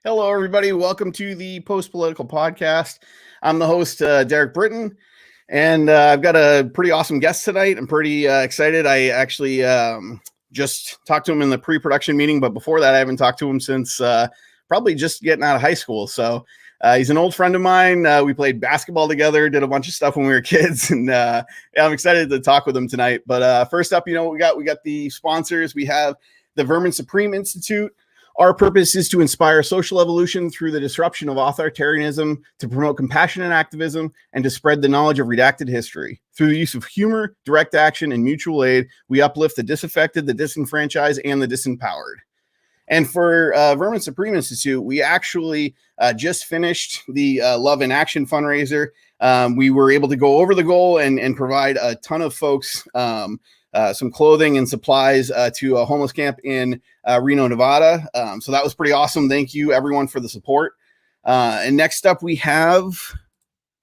Hello, everybody. Welcome to the Post Political Podcast. I'm the host, Derek Britton, and I've got a pretty awesome guest tonight. I'm pretty excited. I actually just talked to him in the pre-production meeting, but before that, I haven't talked to him since probably just getting out of high school. So he's an old friend of mine. We played basketball together, did a bunch of stuff when we were kids, and yeah, I'm excited to talk with him tonight. But first up, we got the sponsors. We have the Vermin Supreme Institute. Our purpose is to inspire social evolution through the disruption of authoritarianism, to promote compassionate activism, and to spread the knowledge of redacted history. Through the use of humor, direct action, and mutual aid, we uplift the disaffected, the disenfranchised, and the disempowered. And for Vermin Supreme Institute, we actually just finished the Love in Action fundraiser. We were able to go over the goal and provide a ton of folks some clothing and supplies to a homeless camp in Reno, Nevada. So that was pretty awesome. Thank you, everyone, for the support. And next up, we have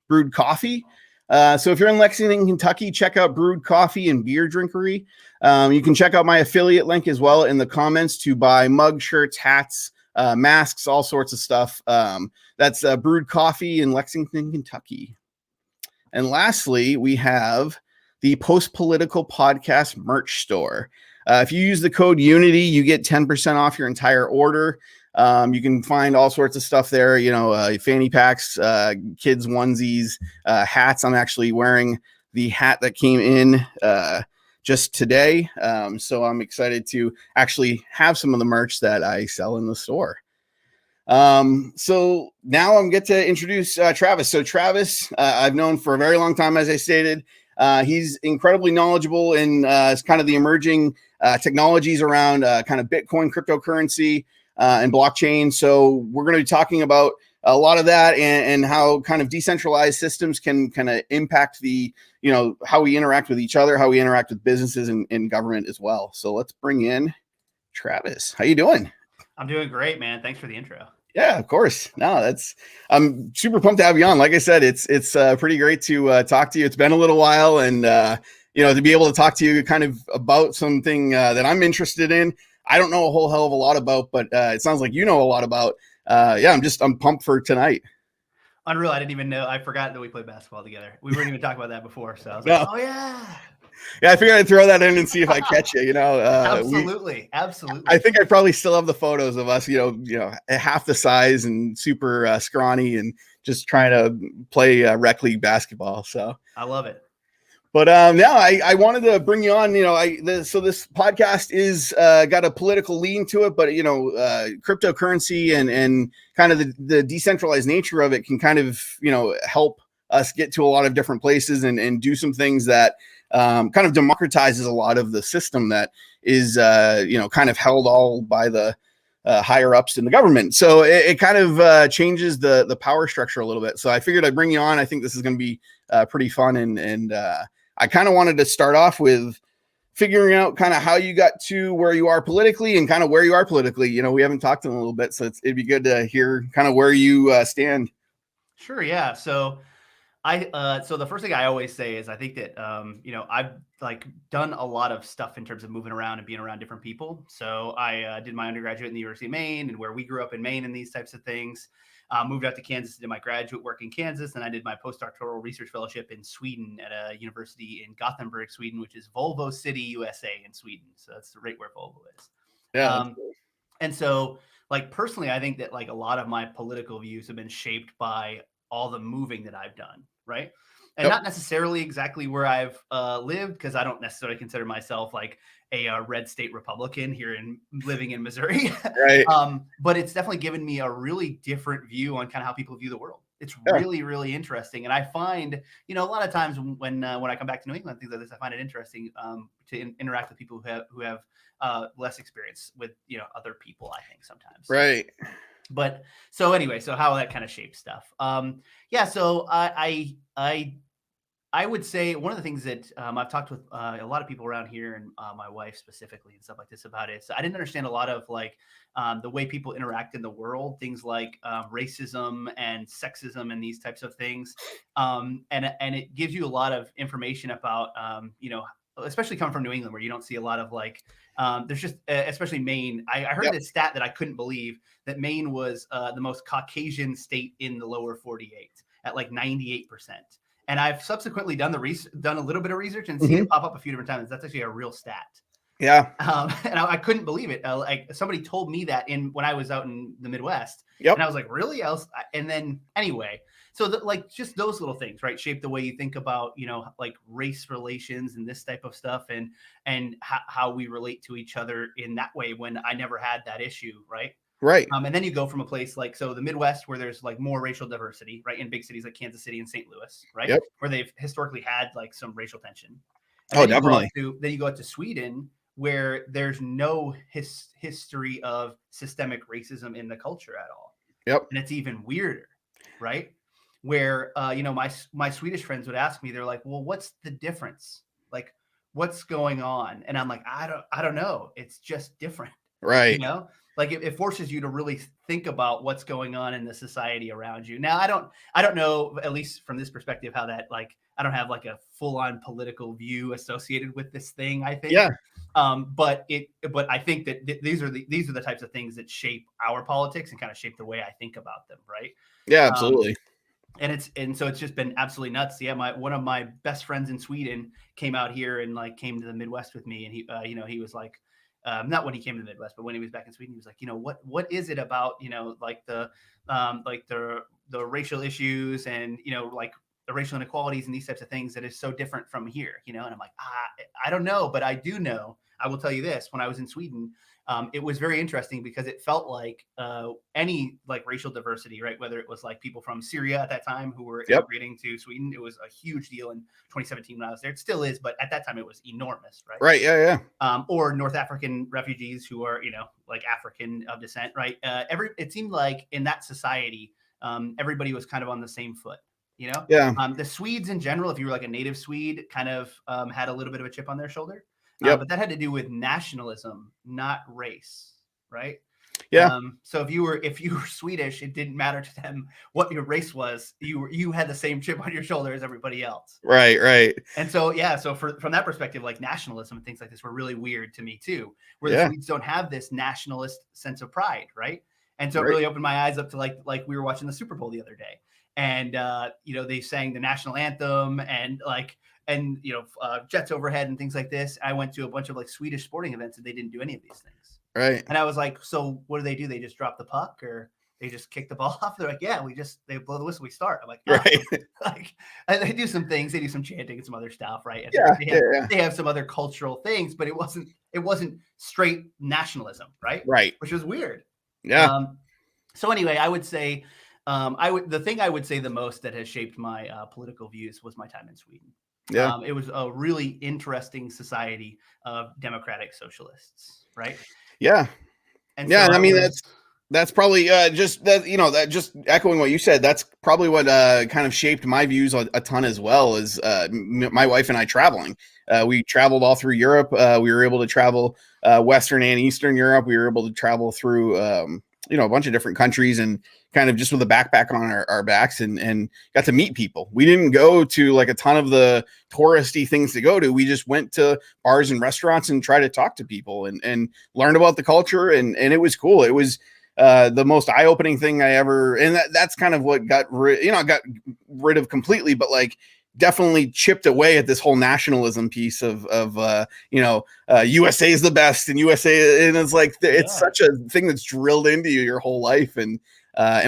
Brewed Coffee. So if you're in Lexington, Kentucky, check out Brewed Coffee and Beer Drinkery. You can check out my affiliate link as well in the comments to buy mug, shirts, hats, masks, all sorts of stuff. That's Brewed Coffee in Lexington, Kentucky. And lastly, we have the Post Political Podcast merch store. If you use the code UNITY, you get 10% off your entire order. You can find all sorts of stuff there, fanny packs, kids onesies, hats. I'm actually wearing the hat that came in just today. So I'm excited to actually have some of the merch that I sell in the store. So now I'm get to introduce Travis. So Travis, I've known for a very long time, as I stated. He's incredibly knowledgeable in kind of the emerging technologies around kind of Bitcoin, cryptocurrency, and blockchain. So we're going to be talking about a lot of that and how kind of decentralized systems can kind of impact the, how we interact with each other, how we interact with businesses and government as well. So let's bring in Travis. How you doing? I'm doing great, man. Thanks for the intro. Yeah, of course. No, I'm super pumped to have you on. Like I said, it's pretty great to talk to you. It's been a little while, and to be able to talk to you kind of about something that I'm interested in. I don't know a whole hell of a lot about, but it sounds like you know a lot about. I'm pumped for tonight. Unreal. I didn't even know. I forgot that we played basketball together. We weren't even talking about that before. So I was like, oh yeah. Yeah, I figured I'd throw that in and see if I catch you. Absolutely. I think I probably still have the photos of us, half the size and super scrawny and just trying to play rec league basketball. So I love it. But I wanted to bring you on. So this podcast is got a political lean to it, but cryptocurrency and kind of the decentralized nature of it can kind of help us get to a lot of different places and do some things that kind of democratizes a lot of the system that is kind of held all by the higher ups in the government. So it kind of changes the power structure a little bit. So I figured I'd bring you on. I think this is going to be pretty fun and I kind of wanted to start off with figuring out kind of how you got to where you are politically and kind of where you are politically. We haven't talked in a little bit, so it'd be good to hear kind of where you stand. Sure. Yeah. So so the first thing I always say is I think that, I've done a lot of stuff in terms of moving around and being around different people. So I did my undergraduate in the University of Maine and where we grew up in Maine and these types of things. Moved out to Kansas, did my graduate work in Kansas, and I did my postdoctoral research fellowship in Sweden at a university in Gothenburg, Sweden, which is Volvo City, USA in Sweden. So that's right where Volvo is. Yeah. Cool. And so personally, I think that a lot of my political views have been shaped by all the moving that I've done. Right. And not necessarily exactly where I've lived, because I don't necessarily consider myself a red state Republican here living in Missouri. Right. But it's definitely given me a really different view on kind of how people view the world. It's really, really interesting. And I find, a lot of times when I come back to New England, things like this, I find it interesting to interact with people who have less experience with, other people, I think sometimes. Right. But so anyway, so how that kind of shapes stuff. So I would say one of the things that I've talked with a lot of people around here and my wife specifically and stuff like this about it. So I didn't understand a lot of the way people interact in the world, things like racism and sexism and these types of things. And it gives you a lot of information about, especially coming from New England, where you don't see a lot of like, there's just, especially Maine. I heard Yep. this stat that I couldn't believe, that Maine was the most Caucasian state in the lower 48 at like 98%. And I've subsequently done done a little bit of research and seen Mhm. it pop up a few different times. That's actually a real stat. Yeah. And I couldn't believe it. Like somebody told me that when I was out in the Midwest, Yep. and I was like, really? And then anyway, so like just those little things, right, shape the way you think about, like race relations and this type of stuff, and how we relate to each other in that way. When I never had that issue, right? Right. And then you go from a place like, so the Midwest, where there's like more racial diversity, right, in big cities like Kansas City and St. Louis, right, Yep. where they've historically had like some racial tension. And Oh, then definitely. you go out to Sweden, where there's no history of systemic racism in the culture at all. Yep. And it's even weirder, right? Where my Swedish friends would ask me, they're like, well, what's the difference? Like, what's going on? And I'm like, I don't know. It's just different. Right. Like it forces you to really think about what's going on in the society around you. Now, I don't know, at least from this perspective, how that, like, I don't have like a full on political view associated with this thing, I think. Yeah. But I think that these are the types of things that shape our politics and kind of shape the way I think about them. Right. Yeah, absolutely. And so it's just been absolutely nuts. Yeah. One of my best friends in Sweden came out here and like came to the Midwest with me. And he was like, not when he came to the Midwest, but when he was back in Sweden, he was like, what is it about, like the racial issues and, like the racial inequalities and these types of things that is so different from here, and I'm like, I don't know, but I do know, I will tell you this, when I was in Sweden, it was very interesting because it felt like any like racial diversity, right? Whether it was like people from Syria at that time who were immigrating to Sweden, it was a huge deal in 2017 when I was there. It still is, but at that time it was enormous, right? Right. Yeah. Yeah. Or North African refugees who are, like African of descent, right? It seemed like in that society, everybody was kind of on the same foot. Yeah. The Swedes in general, if you were like a native Swede, kind of had a little bit of a chip on their shoulder. Yep. But that had to do with nationalism, not race, right? Yeah. So if you were Swedish, it didn't matter to them what your race was. You had the same chip on your shoulder as everybody else. Right. Right. And so, yeah, so from that perspective, like nationalism and things like this were really weird to me too, where the Yeah. Swedes don't have this nationalist sense of pride, right? And so it Right. really opened my eyes up to like we were watching the Super Bowl the other day, and they sang the national anthem and jets overhead and things like this. I went to a bunch of like Swedish sporting events and they didn't do any of these things. Right. And I was like, so what do? They just drop the puck or they just kick the ball off? They're like, yeah, they blow the whistle, we start. I'm like, oh. Right. Like they do some things, they do some chanting and some other stuff, right? And Yeah. they have some other cultural things, but it wasn't straight nationalism, right? Right. Which was weird. Yeah. So anyway, I would say, the thing I would say the most that has shaped my political views was my time in Sweden. Yeah. It was a really interesting society of democratic socialists, right? Yeah. And Yeah. so I mean, that's probably just that, that just echoing what you said, that's probably what kind of shaped my views a ton as well, is my wife and I traveling. We traveled all through Europe. We were able to travel Western and Eastern Europe. We were able to travel through, a bunch of different countries and kind of just with a backpack on our backs and got to meet people. We didn't go to like a ton of the touristy things to go to. We just went to bars and restaurants and tried to talk to people and learn about the culture. And it was cool. It was the most eye-opening thing I ever, and that's kind of what got rid of completely, but like definitely chipped away at this whole nationalism piece of USA is the best and USA, and it's like it's such a thing that's drilled into you your whole life, and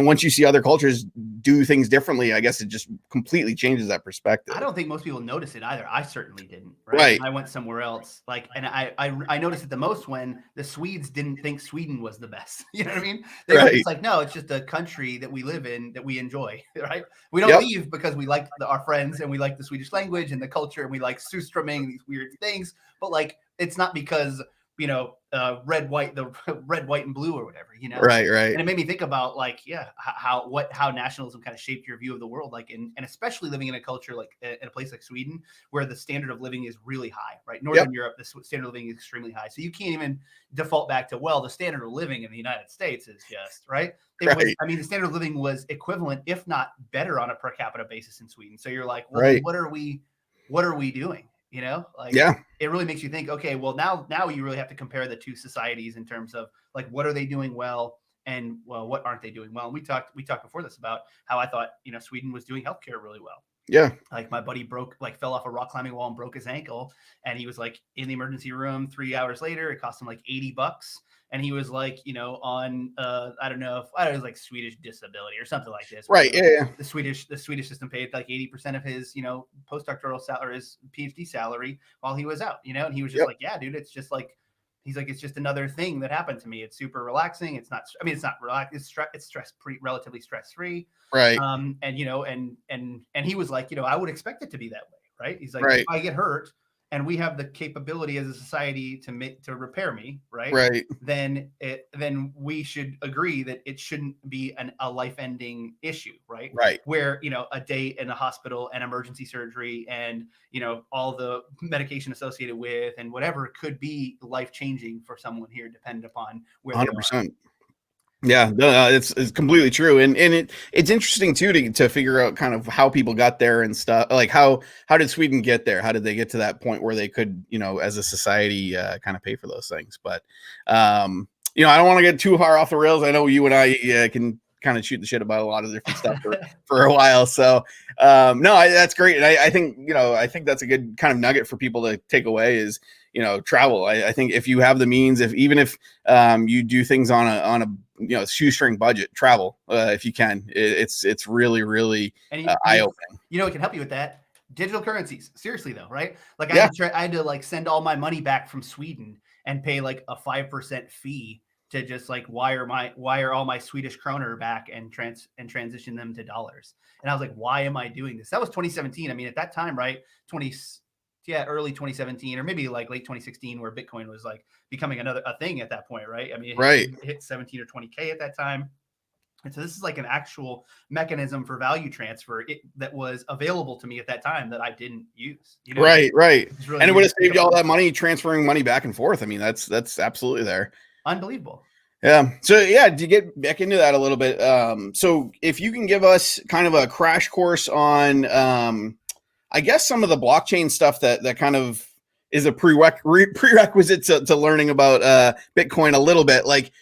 once you see other cultures do things differently, I guess it just completely changes that perspective. I don't think most people notice it either. I certainly didn't. Right. I went somewhere else. Like, and I noticed it the most when the Swedes didn't think Sweden was the best. You know what I mean? They were just like, no, it's just a country that we live in that we enjoy. Right. We don't leave because we like our friends and we like the Swedish language and the culture and we like surströmming, these weird things. But like, it's not because red, white, and blue or whatever, Right. And it made me think about like, how nationalism kind of shaped your view of the world, like, and especially living in a culture like in a place like Sweden, where the standard of living is really high, right? Northern Europe, the standard of living is extremely high. So you can't even default back to, well, the standard of living in the United States is just right. The standard of living was equivalent, if not better on a per capita basis in Sweden. So you're like, well, what are we doing? Like Yeah. it really makes you think, okay, well now you really have to compare the two societies in terms of like, what are they doing well, and well, what aren't they doing well? And we talked before this about how I thought, Sweden was doing healthcare really well. Yeah. Like my buddy fell off a rock climbing wall and broke his ankle, and he was like in the emergency room 3 hours later. It cost him like $80, and he was like, on I don't know if it was like Swedish disability or something like this. Right. Like, Yeah. the Swedish system paid like 80% of his postdoctoral salary, or his PhD salary, while he was out. And he was just like, yeah, dude, it's just like. He's like, it's just another thing that happened to me. It's super relaxing. It's not. I mean, it's not relaxed. It's relatively stress free. Right. And and he was like, I would expect it to be that way, right? He's like, Right. if I get hurt and we have the capability as a society to repair me, right? Right. Then we should agree that it shouldn't be a life-ending issue, right? Right. Where a day in a hospital and emergency surgery and all the medication associated with and whatever could be life-changing for someone here, depending upon where 100%. They are. Yeah, it's completely true, and it's interesting too to figure out kind of how people got there and stuff. Like how did Sweden get there? How did they get to that point where they could, as a society, kind of pay for those things? But I don't want to get too far off the rails. I know you and I can kind of shoot the shit about a lot of different stuff for a while. So no, that's great, and I think I think that's a good kind of nugget for people to take away is travel. I think if you have the means, even if you do things on a shoestring budget, travel if you can. It's really eye opening. It can help you with that. Digital currencies, seriously though, right? Like yeah. I had to like send all my money back from Sweden and pay like a 5% fee to just like wire all my Swedish kroner back and transition them to dollars. And I was like, why am I doing this? That was 2017. I mean, at that time, right? Early 2017, or maybe like late 2016, where Bitcoin was like becoming a thing at that point, right? I mean, it hit 17 or 20K at that time. And so this is like an actual mechanism for value transfer that was available to me at that time that I didn't use. Right. Really, and it would have saved you all that money transferring money back and forth. I mean, that's absolutely there. Unbelievable. Yeah. So yeah, to get back into that a little bit. So if you can give us kind of a crash course on, I guess some of the blockchain stuff that kind of is a prerequisite to learning about Bitcoin a little bit. Like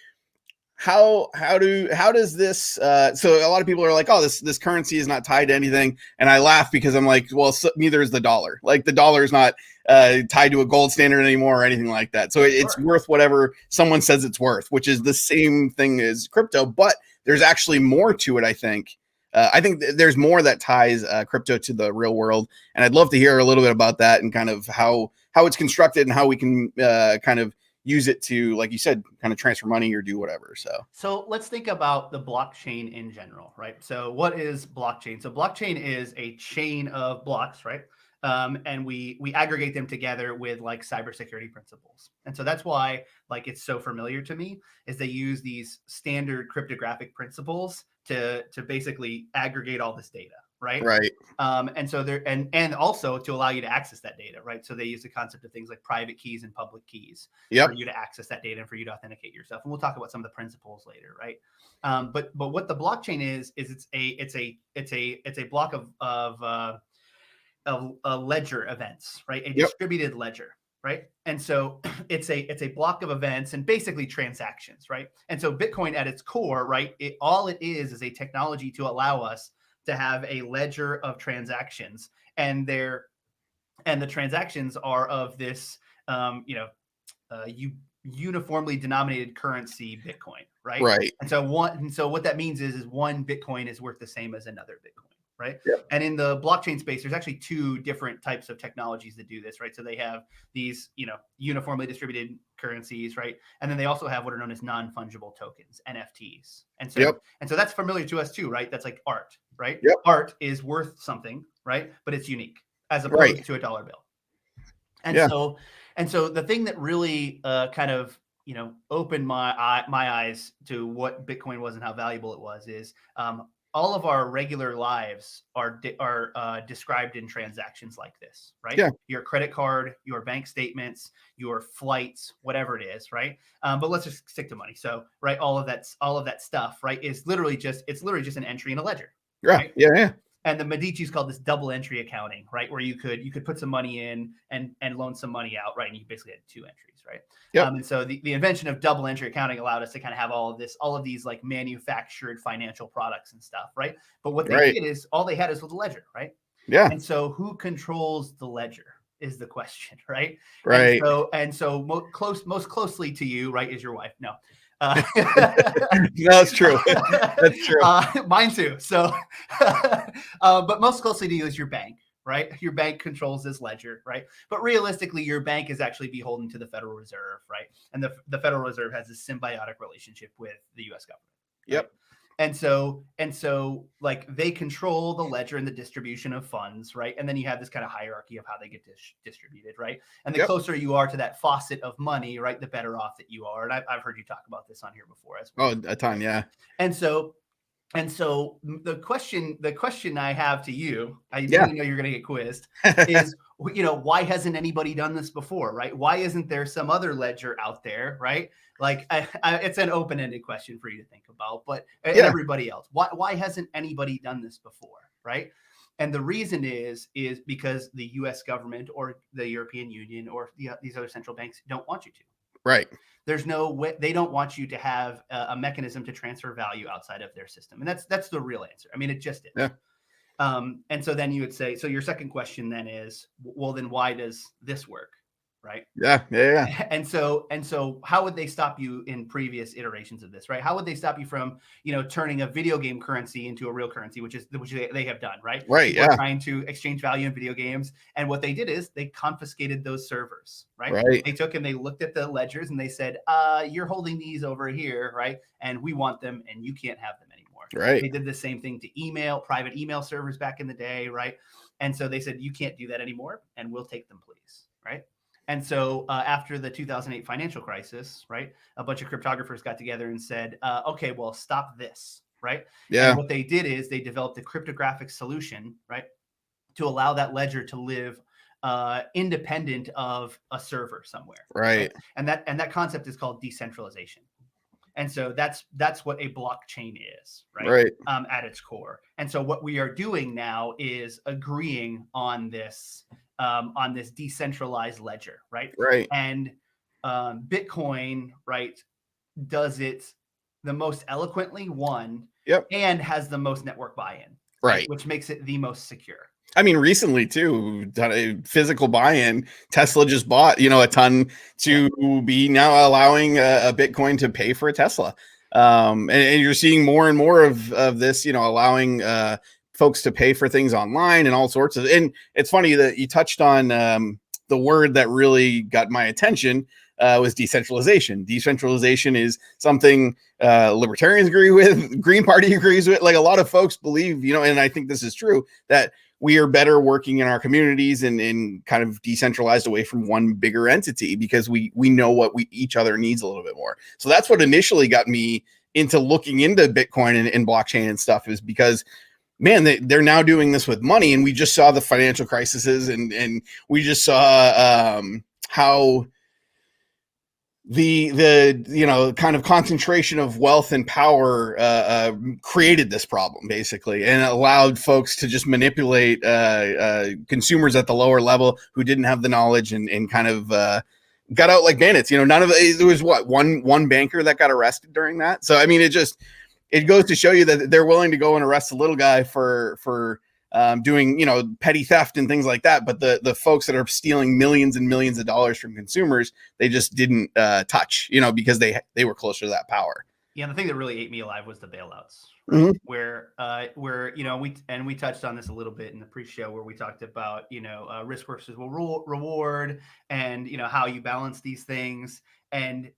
how does this? So a lot of people are like, oh, this currency is not tied to anything, and I laugh because I'm like, well, neither is the dollar. Like the dollar is not tied to a gold standard anymore or anything like that. So it's worth whatever someone says it's worth, which is the same thing as crypto, but there's actually more to it. I think there's more that ties crypto to the real world, and I'd love to hear a little bit about that and kind of how it's constructed and how we can kind of use it to, like you said, kind of transfer money or do whatever. So let's think about the blockchain in general, right? So what is blockchain? So blockchain is a chain of blocks, right? And we aggregate them together with like cybersecurity principles. And so that's why like it's so familiar to me is they use these standard cryptographic principles to basically aggregate all this data, right? Right. And so and also to allow you to access that data, right? So they use the concept of things like private keys and public keys for you to access that data and for you to authenticate yourself. And we'll talk about some of the principles later, right? But what the blockchain is it's a block of ledger events, right? A distributed ledger, right? And so it's a block of events and basically transactions, right? And so Bitcoin at its core, right? All it is a technology to allow us to have a ledger of transactions, and the transactions are of this, uniformly denominated currency, Bitcoin, right? Right. And so what that means is one Bitcoin is worth the same as another Bitcoin. Right. Yep. And in the blockchain space, there's actually two different types of technologies that do this. Right. So they have these, uniformly distributed currencies. Right. And then they also have what are known as non-fungible tokens, NFTs. And so that's familiar to us, too. Right. That's like art. Right. Yep. Art is worth something. Right. But it's unique as opposed to a dollar bill. And so the thing that really kind of, opened my eyes to what Bitcoin was and how valuable it was is all of our regular lives are described in transactions like this, right? Yeah. Your credit card, your bank statements, your flights, whatever it is, right? But let's just stick to money. So, right, all of that stuff, right, is literally just an entry in a ledger. Yeah. Right? Yeah. And the Medici's called this double entry accounting, right? Where you could put some money in and loan some money out, right? And you basically had two entries, right? Yep. And so the invention of double entry accounting allowed us to kind of have all of these like manufactured financial products and stuff, right? But what they did is all they had is with the ledger, right? Yeah. And so who controls the ledger is the question, right? Right. And so most closely to you, right, is your wife. No. No, that's true. That's true. Mine too. So, but most closely to you is your bank, right? Your bank controls this ledger, right? But realistically, your bank is actually beholden to the Federal Reserve, right? And the Federal Reserve has this symbiotic relationship with the U.S. government. Right? Yep. And so like they control the ledger and the distribution of funds, right? And then you have this kind of hierarchy of how they get distributed, right? And the closer you are to that faucet of money, right, the better off that you are. And I've heard you talk about this on here before as well. Oh, a ton, yeah. And so the question I have to you, I really know you're going to get quizzed, is, why hasn't anybody done this before, right? Why isn't there some other ledger out there, right? Like it's an open-ended question for you to think about, but everybody else, why hasn't anybody done this before, right? And the reason is because the U.S. government or the European Union or these other central banks don't want you to. Right. There's no way, they don't want you to have a mechanism to transfer value outside of their system. And that's the real answer. I mean, it just is. Yeah. And so then you would say, so your second question then is, well, then why does this work? Right. Yeah. And so how would they stop you in previous iterations of this, right? How would they stop you from, turning a video game currency into a real currency, which they have done, right? Right. People are trying to exchange value in video games. And what they did is they confiscated those servers, right? They took and they looked at the ledgers and they said, you're holding these over here, right? And we want them and you can't have them anymore. Right. They did the same thing to private email servers back in the day, right? And so they said, you can't do that anymore and we'll take them, please, right? And so after the 2008 financial crisis, right, a bunch of cryptographers got together and said, okay, well, stop this, right? Yeah. And what they did is they developed a cryptographic solution, right, to allow that ledger to live independent of a server somewhere. Right. And that concept is called decentralization. And so that's what a blockchain is, right? At its core. And so what we are doing now is agreeing on this decentralized ledger, right? Right. And Bitcoin, right, does it the most eloquently, and has the most network buy-in, right, which makes it the most secure. I mean, recently too, done a physical buy-in. Tesla just bought, a ton to be now allowing a Bitcoin to pay for a Tesla. And you're seeing more and more of this, allowing folks to pay for things online and all sorts of. And it's funny that you touched on the word that really got my attention was decentralization. Decentralization is something libertarians agree with, Green Party agrees with. Like a lot of folks believe, and I think this is true, that we are better working in our communities and kind of decentralized away from one bigger entity because we know what each other needs a little bit more. So that's what initially got me into looking into Bitcoin and blockchain and stuff, is because, man, they're now doing this with money. And we just saw the financial crises and we just saw how the kind of concentration of wealth and power created this problem basically, and allowed folks to just manipulate consumers at the lower level who didn't have the knowledge and kind of got out like bandits. None of it, there was one banker that got arrested during that. So I mean, it goes to show you that they're willing to go and arrest a little guy for doing, petty theft and things like that. But the folks that are stealing millions and millions of dollars from consumers, they just didn't touch, because they were closer to that power. Yeah. The thing that really ate me alive was the bailouts, right? where we touched on this a little bit in the pre-show where we talked about, risk versus reward and, how you balance these things. And,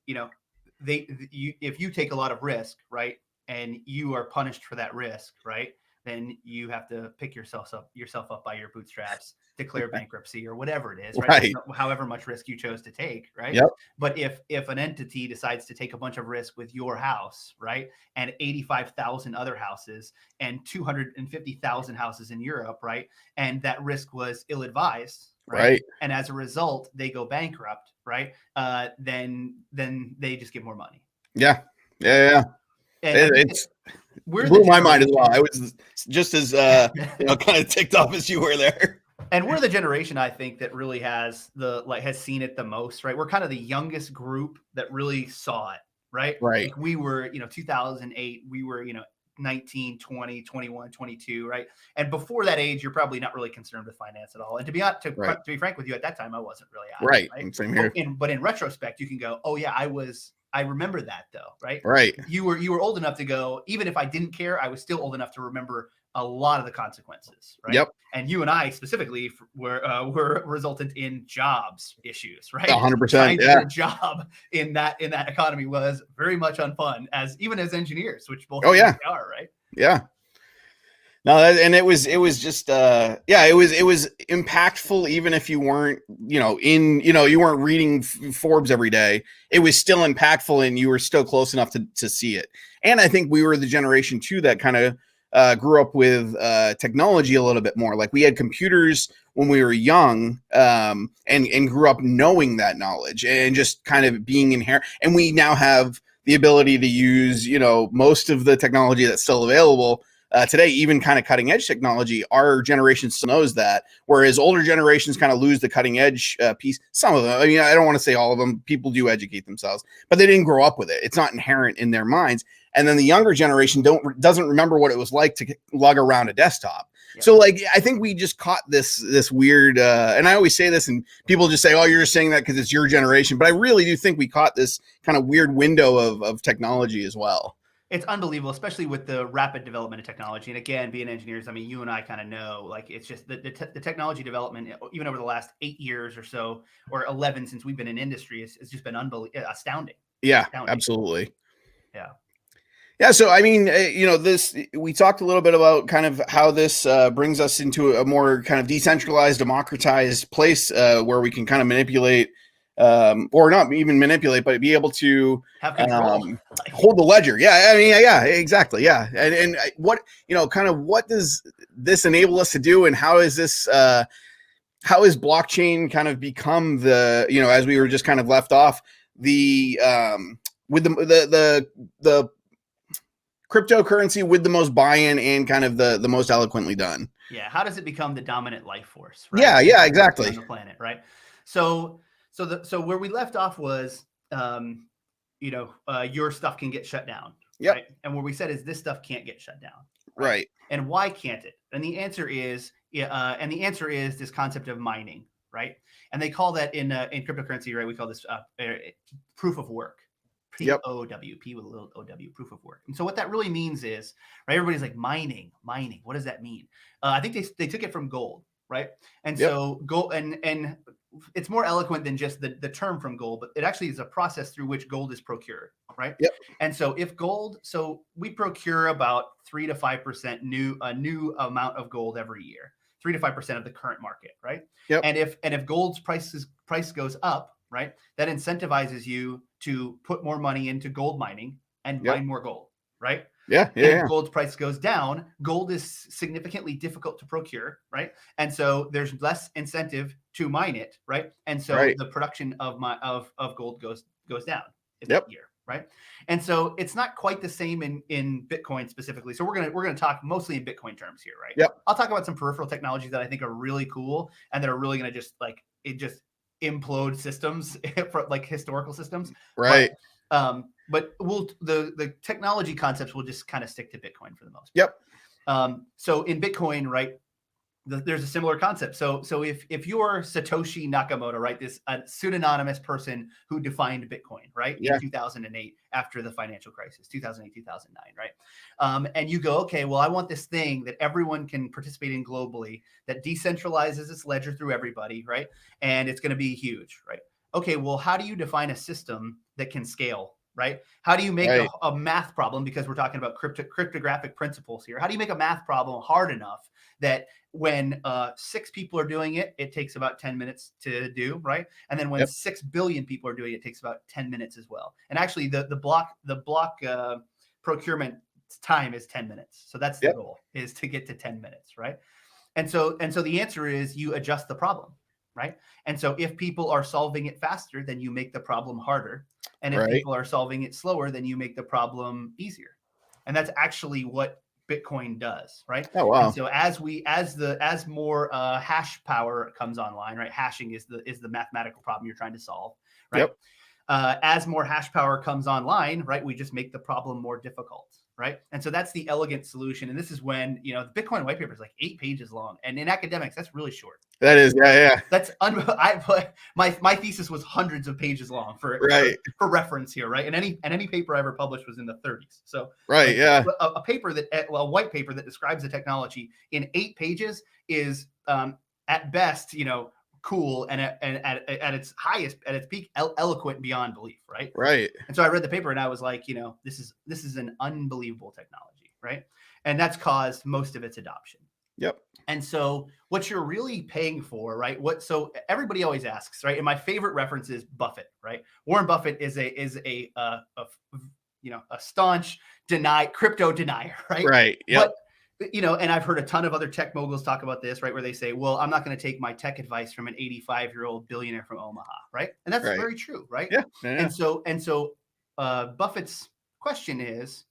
if you take a lot of risk, right, and you are punished for that risk, right, then you have to pick yourself up by your bootstraps, declare bankruptcy or whatever it is, right? However much risk you chose to take, right? Yep. But if an entity decides to take a bunch of risk with your house, right, and 85,000 other houses and 250,000 houses in Europe, right, and that risk was ill-advised, right, and as a result they go bankrupt, right, then they just get more money. Yeah. And we're It the blew my mind as well. I generation. was just as kind of ticked off as you were there. And we're the generation, I think, that really has seen it the most, right? We're kind of the youngest group that really saw it, right? Right. Like we were, 2008, we were, 19, 20, 21, 22, right? And before that age, you're probably not really concerned with finance at all. And to be honest, Right. to be frank with you, at that time, I wasn't really Right. right? Same here. But in retrospect, you can go, oh yeah, I remember that though, right? Right. You were old enough to go, even if I didn't care, I was still old enough to remember a lot of the consequences, right? Yep. And you and I specifically were resultant in jobs issues, right? 100%. Trying to Yeah. get a job in that economy was very much unfun, even as engineers, which both Oh yeah. are, right? Yeah. No, and it was just it was impactful even if you weren't you weren't reading Forbes every day. It was still impactful and you were still close enough to see it. And I think we were the generation too that kind of grew up with technology a little bit more. Like we had computers when we were young, and grew up knowing that knowledge and just kind of being inherent. And we now have the ability to use most of the technology that's still available today, even kind of cutting edge technology. Our generation still knows that, whereas older generations kind of lose the cutting edge piece. Some of them, I mean, I don't want to say all of them. People do educate themselves, but they didn't grow up with it. It's not inherent in their minds. And then the younger generation doesn't remember what it was like to lug around a desktop. Yep. So like, I think we just caught this weird, and I always say this and people just say, oh, you're just saying that because it's your generation. But I really do think we caught this kind of weird window of technology as well. It's unbelievable, especially with the rapid development of technology. And again, being engineers, I mean, you and I kind of know, like, it's just the technology development, even over the last 8 years or so, or 11 since we've been in industry, it's just been astounding. Yeah, astounding. Absolutely. Yeah. Yeah. So, I mean, we talked a little bit about kind of how this brings us into a more kind of decentralized, democratized place where we can kind of manipulate or not even manipulate, but be able to have control, hold the ledger. Yeah. I mean, yeah, exactly. Yeah. And what, kind of what does this enable us to do? And how is this, how is blockchain kind of become the, as we were just kind of left off, the, with the cryptocurrency with the most buy-in and kind of the most eloquently done. Yeah. How does it become the dominant life force? Right? Yeah, exactly. On the planet, right? So where we left off was, your stuff can get shut down. Yep. Right? And what we said is this stuff can't get shut down. Right. And why can't it? And the answer is, this concept of mining, right? And they call that in cryptocurrency, right? We call this proof of work. POW, P with a little OW, proof of work. And so what that really means is, right, everybody's like mining. What does that mean? I think they took it from gold, right? And so gold, and it's more eloquent than just the term from gold, but it actually is a process through which gold is procured, right? Yep. And so so we procure about 3 to 5% new amount of gold every year, 3 to 5% of the current market, right? Yep. And if gold's price goes up, right, that incentivizes you to put more money into gold mining and mine more gold, right? Yeah. If gold's price goes down, gold is significantly difficult to procure, right? And so there's less incentive to mine it, right? And so the production of gold goes down that year, right? And so it's not quite the same in Bitcoin specifically. So we're gonna talk mostly in Bitcoin terms here, right? Yep. I'll talk about some peripheral technologies that I think are really cool and that are really gonna just implode systems for like historical systems, right? But the technology concepts will just kind of stick to Bitcoin for the most part. Yep. So in Bitcoin, right, there's a similar concept. So if you're Satoshi Nakamoto, right, this pseudonymous person who defined Bitcoin, right, in 2008 after the financial crisis, 2008, 2009, right, and you go, okay, well, I want this thing that everyone can participate in globally that decentralizes its ledger through everybody, right, and it's going to be huge, right? Okay, well, how do you define a system that can scale? Right? How do you make a math problem, because we're talking about cryptographic principles here? How do you make a math problem hard enough that when 6 people are doing it, it takes about 10 minutes to do, right? And then when 6 billion people are doing it, it takes about 10 minutes as well. And actually, the block procurement time is 10 minutes. So that's the goal, is to get to 10 minutes, right? And so the answer is you adjust the problem, right? And so if people are solving it faster, then you make the problem harder. And if people are solving it slower, then you make the problem easier. And that's actually what Bitcoin does, right? Oh, wow. And so as more hash power comes online, right? Hashing is the mathematical problem you're trying to solve, right? Yep. As more hash power comes online, right, we just make the problem more difficult, right? And so that's the elegant solution. And this is when, you know, the Bitcoin white paper is like 8 pages long, and in academics, that's really short. That is, yeah. That's my thesis was hundreds of pages long for reference here, right? And any paper I ever published was in the 30s. So right, yeah, a paper that a white paper that describes the technology in 8 pages is at best, you know, cool, and at its highest, at its peak, eloquent beyond belief, right? Right. And so I read the paper and I was like, you know, this is an unbelievable technology, right? And that's caused most of its adoption. Yep. And so what you're really paying for, right? So everybody always asks, right? And my favorite reference is Buffett, right? Warren Buffett is a you know, a staunch crypto denier, right? Right. Yep. But, you know, and I've heard a ton of other tech moguls talk about this, right? Where they say, well, I'm not going to take my tech advice from an 85-year-old billionaire from Omaha, right? And that's very true, right? Yeah. And so Buffett's question is,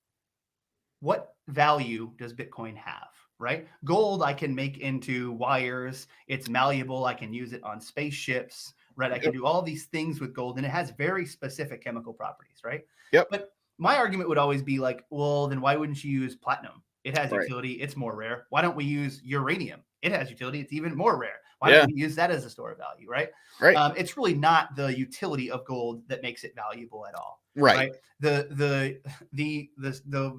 what value does Bitcoin have? Right? Gold, I can make into wires. It's malleable. I can use it on spaceships, right? I can do all these things with gold, and it has very specific chemical properties, right? Yep. But my argument would always be like, well, then why wouldn't you use platinum? It has utility. It's more rare. Why don't we use uranium? It has utility. It's even more rare. Why don't we use that as a store of value, right? Right. It's really not the utility of gold that makes it valuable at all. Right. The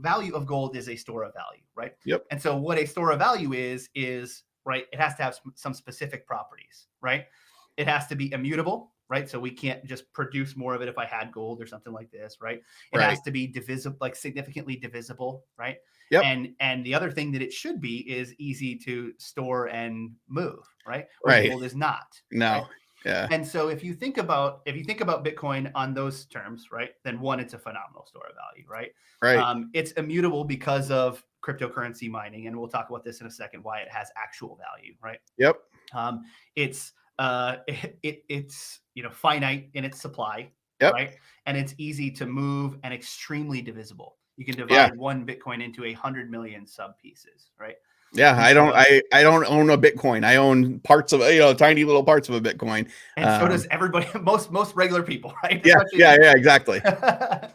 value of gold is a store of value, right? Yep. And so what a store of value is right, it has to have some specific properties, right? It has to be immutable, right? So we can't just produce more of it if I had gold or something like this, right? It has to be divisible, like significantly divisible, right? Yep. And the other thing that it should be is easy to store and move, right? Right. Gold is not. No. Right? Yeah. And so if you think about Bitcoin on those terms, right, then one, it's a phenomenal store of value, right? Right. It's immutable because of cryptocurrency mining, and we'll talk about this in a second, why it has actual value, right? Yep. It's you know, finite in its supply, right? And it's easy to move and extremely divisible. You can divide one Bitcoin into 100 million sub pieces, right? Yeah, I don't own a Bitcoin. I own parts of, you know, tiny little parts of a Bitcoin. And so does everybody, most regular people, right? Yeah, exactly.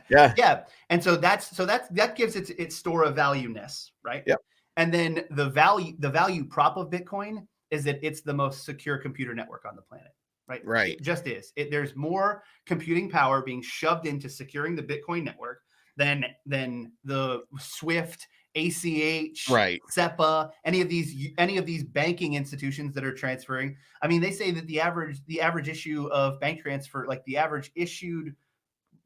Yeah. And so that gives its store of value-ness, right? Yep. And then the value prop of Bitcoin is that it's the most secure computer network on the planet, right? Right. It just is. There's more computing power being shoved into securing the Bitcoin network than the Swift, ACH, right, SEPA, any of these banking institutions that are transferring. I mean, they say that the average issue of bank transfer, like the average issued,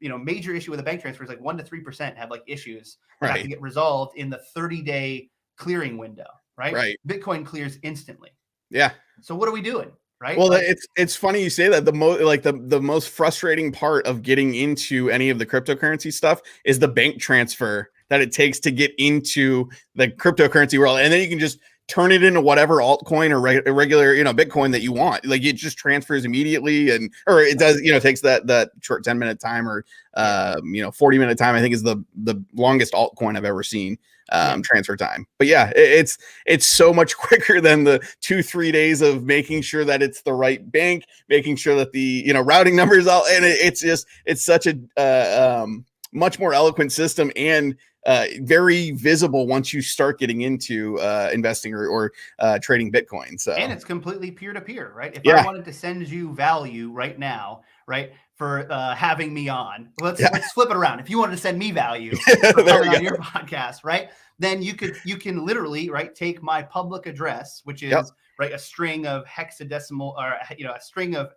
you know, major issue with a bank transfer is like 1 to 3% have like issues that have to get resolved in the 30-day clearing window, right? Right. Bitcoin clears instantly. Yeah. So what are we doing? Right. Well, it's funny you say that. The most frustrating part of getting into any of the cryptocurrency stuff is the bank transfer that it takes to get into the cryptocurrency world, and then you can just turn it into whatever altcoin or regular, you know, Bitcoin that you want. Like it just transfers immediately, or it does, you know, takes that short 10-minute time or 40-minute time. I think is the longest altcoin I've ever seen. Transfer time. But yeah, it's so much quicker than the 2-3 days of making sure that it's the right bank, making sure that the, you know, routing numbers all, and it's such a much more eloquent system and very visible once you start getting into investing or trading Bitcoin. So, and it's completely peer-to-peer, right? If I wanted to send you value right now, right, for having me on, let's flip it around. If you wanted to send me value for coming on your podcast, right, then you can literally, right, take my public address, which is right, a string of hexadecimal, or, you know, a string of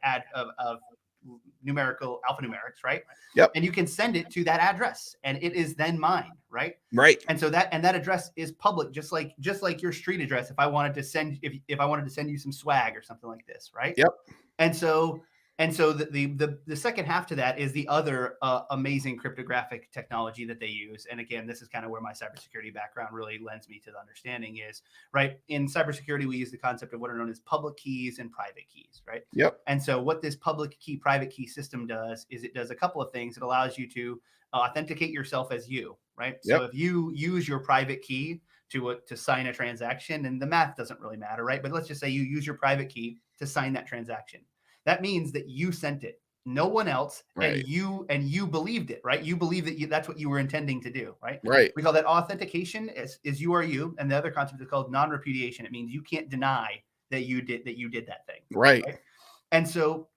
numerical alphanumerics, right? Yep. And you can send it to that address, and it is then mine, right? Right. And so that address is public, just like your street address. If I wanted to send if I wanted to send you some swag or something like this, right? Yep. And so the second half to that is the other amazing cryptographic technology that they use. And again, this is kind of where my cybersecurity background really lends me to the understanding is, right, in cybersecurity, we use the concept of what are known as public keys and private keys, right? Yep. And so what this public key, private key system does is it does a couple of things. It allows you to authenticate yourself as you, right? Yep. So if you use your private key to sign a transaction, and the math doesn't really matter, right? But let's just say you use your private key to sign that transaction. That means that you sent it, no one else, and Right. you believed it, right? You believe that that's what you were intending to do, right? Right. We call that authentication. Is you are you, and the other concept is called non-repudiation. It means you can't deny that you did that thing, Right. right? And so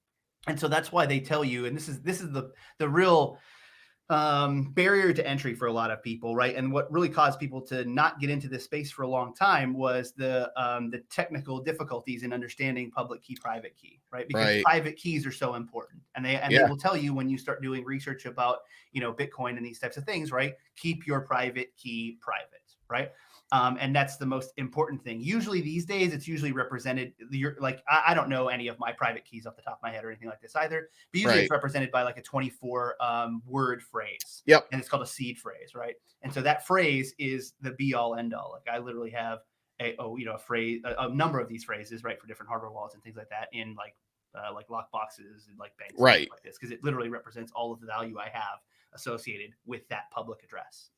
that's why they tell you, and this is the real barrier to entry for a lot of people, right? And what really caused people to not get into this space for a long time was the technical difficulties in understanding public key, private key, right? Because Right. private keys are so important, and they Yeah. will tell you when you start doing research about Bitcoin and these types of things, right? Keep your private key private, right? And that's the most important thing. Usually these days, it's usually represented. I don't know any of my private keys off the top of my head or anything like this either. But usually it's represented by like a 24 word phrase. Yep. And it's called a seed phrase, right? And so that phrase is the be all end all. Like I literally have a phrase, a number of these phrases, right, for different hardware wallets and things like that in like lock boxes and like banks, right, like this, because it literally represents all of the value I have associated with that public address.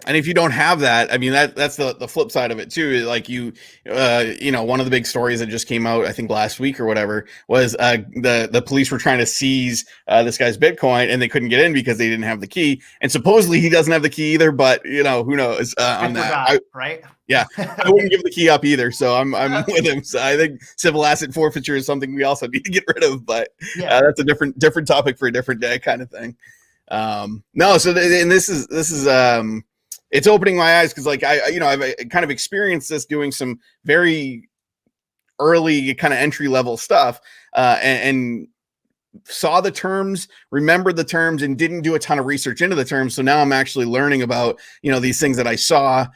And if you don't have that, I mean, that's the flip side of it too. Like one of the big stories that just came out, I think last week or whatever, was the police were trying to seize this guy's Bitcoin, and they couldn't get in because they didn't have the key. And supposedly he doesn't have the key either, but who knows on that? Right? Yeah, I wouldn't give the key up either. So I'm with him. So I think civil asset forfeiture is something we also need to get rid of, but that's a different topic for a different day, kind of thing. No, so and this is it's opening my eyes because like I've kind of experienced this doing some very early kind of entry level stuff and saw the terms, remembered the terms, and didn't do a ton of research into the terms. So now I'm actually learning about these things that I saw,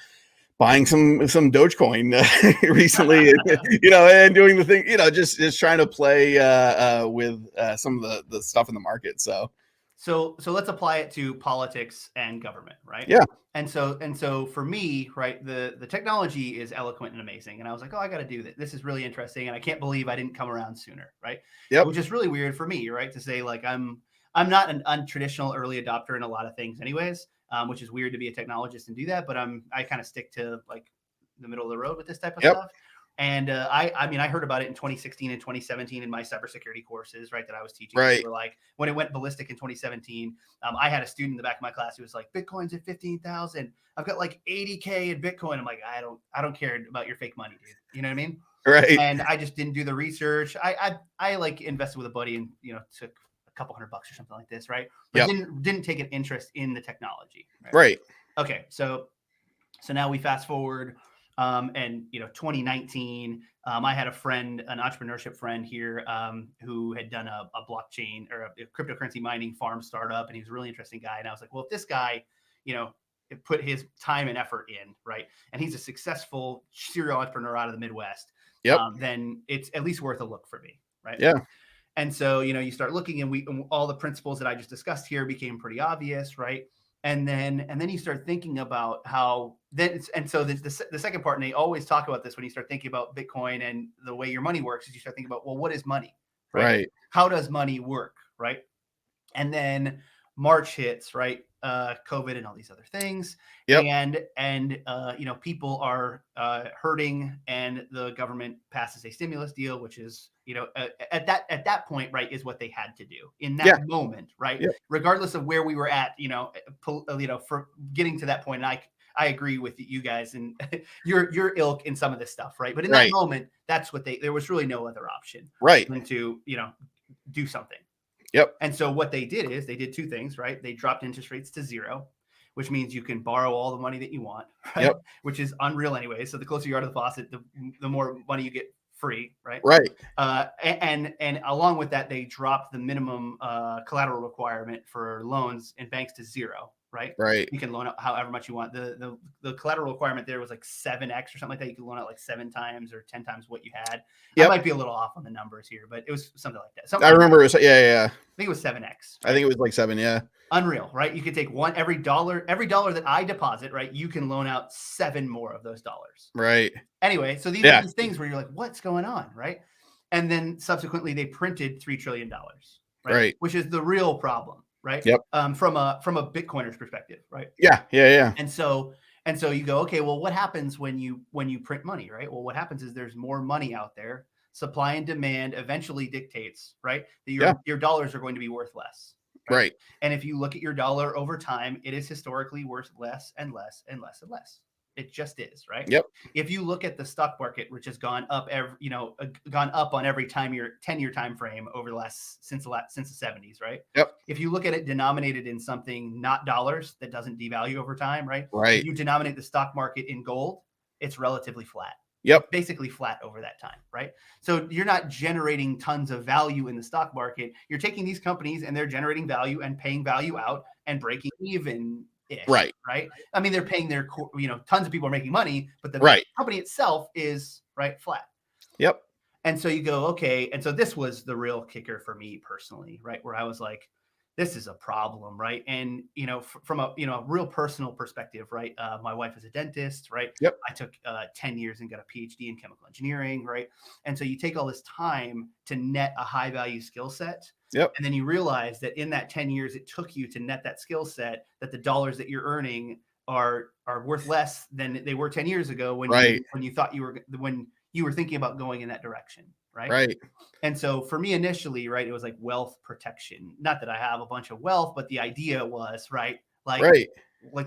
buying some Dogecoin recently, and doing the thing, just trying to play with some of the stuff in the market. So let's apply it to politics and government, right? Yeah. And so for me, right, the technology is eloquent and amazing. And I was like, oh, I got to do this. This is really interesting. And I can't believe I didn't come around sooner, right? Yep. Which is really weird for me, right? To say like I'm not an untraditional early adopter in a lot of things anyways, which is weird to be a technologist and do that. But I kind of stick to like the middle of the road with this type of stuff. And I heard about it in 2016 and 2017 in my cybersecurity courses, right, that I was teaching. Right. Were like when it went ballistic in 2017, I had a student in the back of my class who was like, Bitcoin's at 15,000. I've got like 80K in Bitcoin. I'm like, I don't care about your fake money, dude. You know what I mean? Right. And I just didn't do the research. I like invested with a buddy and took a couple $100 or something like this, right? But didn't take an interest in the technology. Right. Okay, so now we fast forward. And 2019, I had a friend, an entrepreneurship friend here, who had done a blockchain or a cryptocurrency mining farm startup, and he was a really interesting guy. And I was like, well, if this guy, put his time and effort in, right, and he's a successful serial entrepreneur out of the Midwest, then it's at least worth a look for me, right? Yeah. And so you start looking, and all the principles that I just discussed here became pretty obvious, right? And then you start thinking about how then, and so the second part, and they always talk about this when you start thinking about Bitcoin and the way your money works, is you start thinking about, well, what is money? Right. How does money work? Right. And then March hits, right? COVID and all these other things. Yep. And people are hurting, and the government passes a stimulus deal, which is, at that point, right, is what they had to do in that moment, right? Yep. Regardless of where we were at, for getting to that point. And I agree with you guys and your ilk in some of this stuff, right? But in that moment, that's what there was really no other option, right, than to do something. Yep. And so what they did is they did two things, right? They dropped interest rates to 0, which means you can borrow all the money that you want, right? Yep. Which is unreal anyway. So the closer you are to the faucet, the more money you get free, right? Right. And along with that, they dropped the minimum collateral requirement for loans in banks to 0, right? Right. You can loan out however much you want. The collateral requirement there was like 7x or something like that. You could loan out like 7 times or 10 times what you had. I might be a little off on the numbers here, but it was something like that. I remember it was, yeah. I think it was 7x. Right? I think it was like 7, yeah. Unreal, right? You could take every dollar that I deposit, right? You can loan out 7 more of those dollars. Right. Anyway, so these are these things where you're like, what's going on, right? And then subsequently they printed $3 trillion, right? Which is the real problem, right? Yep. From a Bitcoiner's perspective, right? Yeah. Yeah. Yeah. And so you go, okay, well, what happens when you print money, right? Well, what happens is there's more money out there. Supply and demand eventually dictates, right, that Yeah. your dollars are going to be worth less, right? Right. And if you look at your dollar over time, it is historically worth less and less and less and less. It just is, right? Yep. If you look at the stock market, which has gone up gone up on every 10-year time frame over the last since the 70s, right? Yep. If you look at it denominated in something not dollars that doesn't devalue over time, right? Right. If you denominate the stock market in gold, it's relatively flat. Yep. Basically flat over that time, right? So you're not generating tons of value in the stock market. You're taking these companies and they're generating value and paying value out and breaking even ish, Right. right? I mean, they're paying their, tons of people are making money, but the Right. company itself is flat. Yep. And so you go, okay. And so this was the real kicker for me personally, right? Where I was like, this is a problem, right? And from a real personal perspective, right? My wife is a dentist, right? Yep. I took 10 years and got a Ph.D. in chemical engineering, right? And so you take all this time to net a high value skill set. Yep. And then you realize that in that 10 years it took you to net that skill set, that the dollars that you're earning are worth less than they were 10 years ago when you thought when you were thinking about going in that direction, right? Right. And so for me initially, right, it was like wealth protection. Not that I have a bunch of wealth, but the idea was, right, like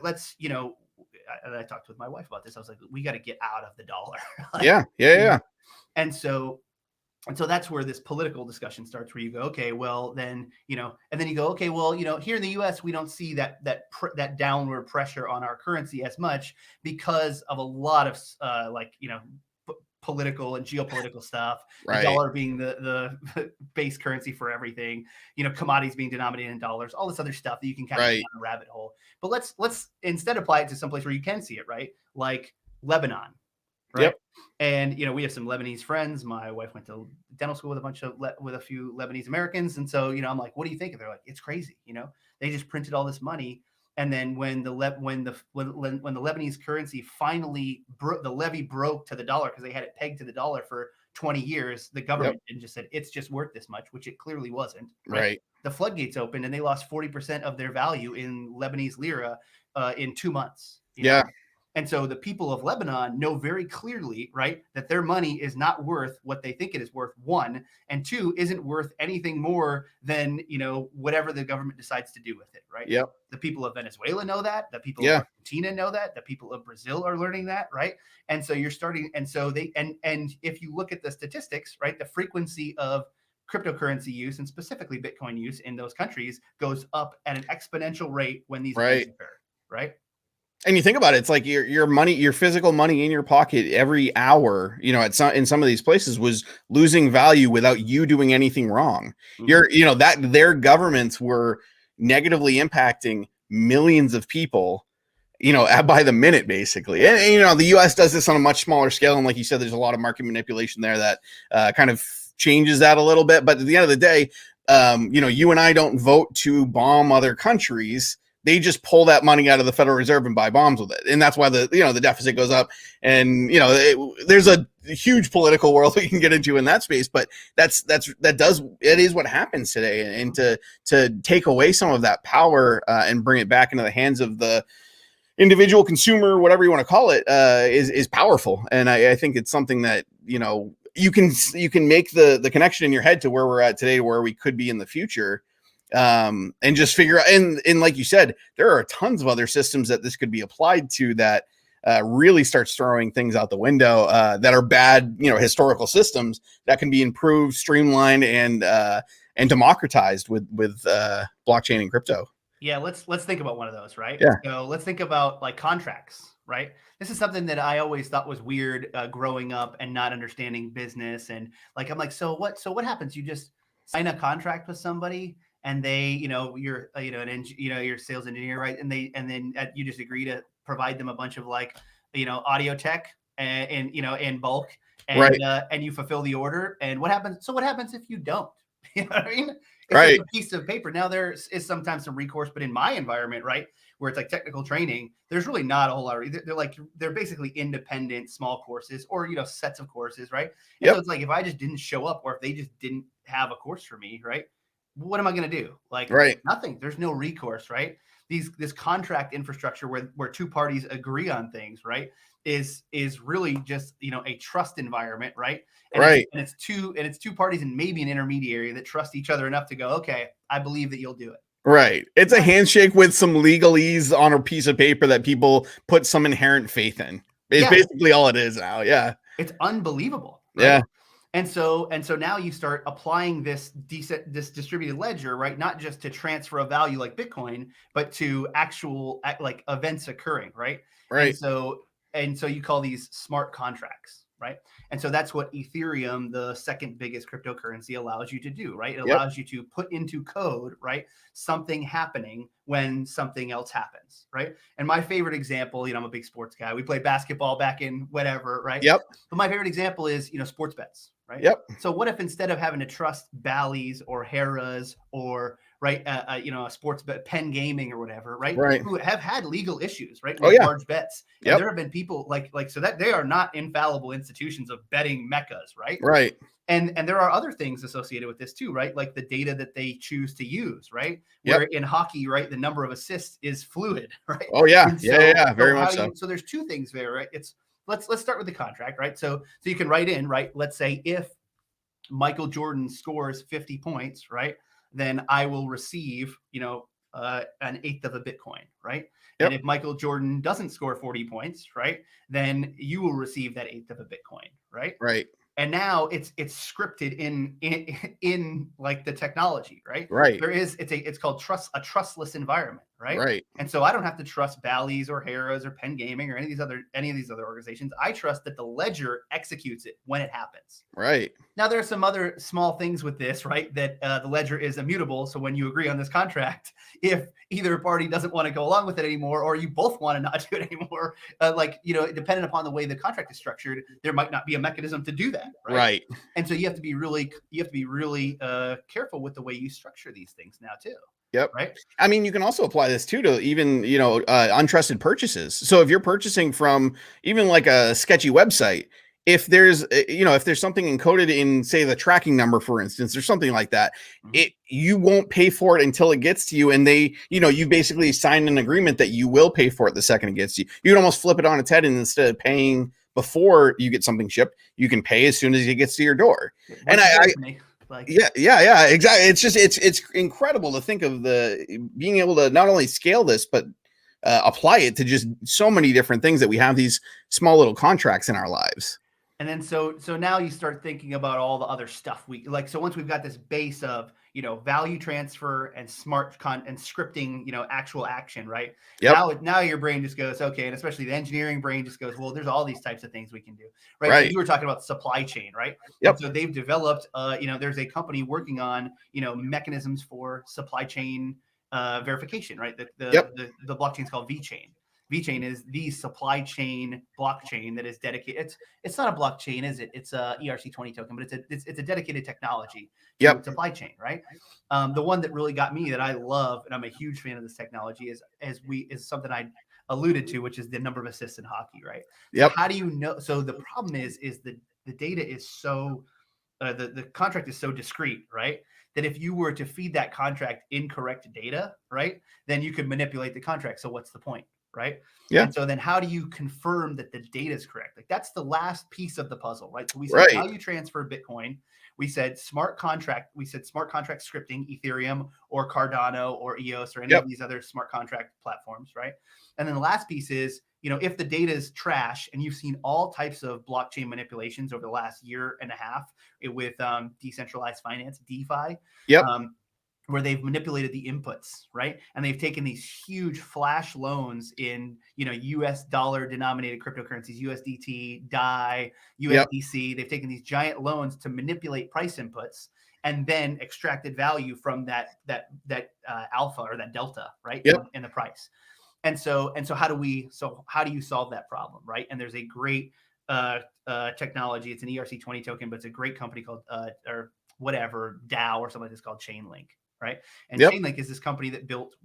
let's, I talked with my wife about this. I was like, we got to get out of the dollar. Yeah. And so that's where this political discussion starts, where you go, okay, well then, and then you go, okay, well, here in the US, we don't see that downward pressure on our currency as much because of a lot of political and geopolitical stuff, Right. The dollar being the base currency for everything, commodities being denominated in dollars, all this other stuff that you can kind of get down a rabbit hole. But let's instead apply it to someplace where you can see it, right? Like Lebanon, right? Yep. And we have some Lebanese friends. My wife went to dental school with a few Lebanese Americans, and so I'm like, what do you think? And they're like, it's crazy. They just printed all this money. And then when the Lebanese currency finally the levy broke to the dollar, because they had it pegged to the dollar for 20 years, the government just said it's just worth this much, which it clearly wasn't. Right. The floodgates opened and they lost 40% of their value in Lebanese lira in 2 months. Yeah. And so the people of Lebanon know very clearly, right, that their money is not worth what they think it is worth, one, and two, isn't worth anything more than, whatever the government decides to do with it, right? Yep. The people of Venezuela know that. The people of Argentina know that. The people of Brazil are learning that, right? And so you're starting, and so and if you look at the statistics, right, the frequency of cryptocurrency use and specifically Bitcoin use in those countries goes up at an exponential rate when these events occur, right? And you think about it, it's like your money, your physical money in your pocket every hour, in some of these places was losing value without you doing anything wrong. Mm-hmm. That their governments were negatively impacting millions of people, by the minute, basically. And the US does this on a much smaller scale. And like you said, there's a lot of market manipulation there that kind of changes that a little bit. But at the end of the day, you and I don't vote to bomb other countries. They just pull that money out of the Federal Reserve and buy bombs with it. And that's why the deficit goes up. And, there's a huge political world we can get into in that space, but it is what happens today. And to take away some of that power and bring it back into the hands of the individual consumer, whatever you want to call it, is powerful. And I think it's something that, you can make the connection in your head to where we're at today, where we could be in the future. And just figure out, and like you said, there are tons of other systems that this could be applied to that really starts throwing things out the window that are bad, historical systems that can be improved, streamlined, and democratized with blockchain and crypto. Yeah, let's think about one of those, right? Yeah. So let's think about like contracts, right? This is something that I always thought was weird growing up and not understanding business. And like, I'm like, so what happens? You just sign a contract with somebody and they, you're, you're a sales engineer, right? And then you just agree to provide them a bunch of like, audio tech and in bulk, and and you fulfill the order. And what happens? So what happens if you don't? You know what I mean? It's like a piece of paper. Now there is sometimes some recourse, but in my environment, right, where it's like technical training, there's really not a whole lot. They're basically independent small courses or sets of courses, right? And so it's like if I just didn't show up, or if they just didn't have a course for me, right, what am I going to do? Like Right. nothing. There's no recourse, right? This contract infrastructure where two parties agree on things, right, is really just, you know, a trust environment, right? And Right. it's two parties and maybe an intermediary that trust each other enough to go, okay, I believe that you'll do it. Right. It's a handshake with some legalese on a piece of paper that people put some inherent faith in. It's Yeah, basically all it is now. Yeah. it's unbelievable, right? Yeah. And so now you start applying this distributed ledger, right? Not just to transfer a value like Bitcoin, but to actual like events occurring, right? And Right. so you call these smart contracts, right? And so that's what Ethereum, the second biggest cryptocurrency, allows you to do, right? It Yep. allows you to put into code, right, something happening when something else happens, right? And my favorite example, you know, I'm a big sports guy. We played basketball back in whatever, right? Yep. But my favorite example is, you know, sports bets, right? Yep. So what if instead of having to trust Bally's or Harrah's or right, you know, a sports bet, Penn Gaming or whatever, right, Right. who have had legal issues, right, Oh with yeah. large bets, and Yep. there have been people like so that they are not infallible institutions of betting meccas, right? Right. And there are other things associated with this too, right? Like the data that they choose to use, right? Yep. Where in hockey, right, the number of assists is fluid, right? Oh yeah. And Yeah. Yeah. Very how much do so. you? So there's two things there, right? It's let's start with the contract, right? So you can write in, right? Let's say if Michael Jordan scores 50 points, right, then I will receive, you know, an eighth of a Bitcoin, right? And Yep. if Michael Jordan doesn't score 40 points, right, then you will receive that eighth of a Bitcoin, right? Right. And now it's scripted in like the technology, right? Right. It's called a trustless environment, right? Right. And so I don't have to trust Bally's or Harrah's or Penn Gaming or any of these other organizations. I trust that the ledger executes it when it happens. Right. Now, there are some other small things with this, right? That the ledger is immutable. So when you agree on this contract, if either party doesn't want to go along with it anymore, or you both want to not do it anymore, like, you know, depending upon the way the contract is structured, there might not be a mechanism to do that, right? Right. And so you have to be really careful with the way you structure these things now too. Yep. Right. I mean, you can also apply this too to even, you know, untrusted purchases. So if you're purchasing from even like a sketchy website, if there's, you know, if there's something encoded in, say, the tracking number, for instance, or something like that, you won't pay for it until it gets to you. And they, you know, you basically sign an agreement that you will pay for it the second it gets to you. You can almost flip it on its head, and instead of paying before you get something shipped, you can pay as soon as it gets to your door. And yeah, exactly. It's just it's incredible to think of being able to not only scale this, but apply it to just so many different things that we have these small little contracts in our lives. And then so now you start thinking about all the other stuff we like. So once we've got this base of, you know, value transfer and and scripting, you know, actual action, right? Yep. Now your brain just goes, okay, and especially the engineering brain just goes, well, there's all these types of things we can do, right? Right. So you were talking about supply chain, right? Yep. And so they've developed, you know, there's a company working on, you know, mechanisms for supply chain verification, right? The blockchain is called VeChain. VeChain is the supply chain blockchain that is dedicated. It's not a blockchain, is it? It's a ERC20 token, but it's a dedicated technology to supply chain, right? The one that really got me that I love, and I'm a huge fan of this technology, is something I alluded to, which is the number of assists in hockey, right? So how do you know? So the problem is the data is so the contract is so discrete, right? That if you were to feed that contract incorrect data, right, then you could manipulate the contract. So what's the point? Right. Yeah. And so then how do you confirm that the data is correct? Like that's the last piece of the puzzle, right? So we said value transfer Bitcoin. We said smart contract scripting, Ethereum or Cardano or EOS or any of these other smart contract platforms, right? And then the last piece is, you know, if the data is trash, and you've seen all types of blockchain manipulations over the last year and a half with decentralized finance, DeFi. Where they've manipulated the inputs, right? And they've taken these huge flash loans in, you know, US dollar denominated cryptocurrencies, USDT, DAI, USDC. They've taken these giant loans to manipulate price inputs and then extracted value from that alpha or that delta, right? In the price. And so how do you solve that problem, right? And there's a great technology. It's an ERC20 token, but it's a great company called or whatever DAO or something like this called Chainlink. Right. And Chainlink is this company that build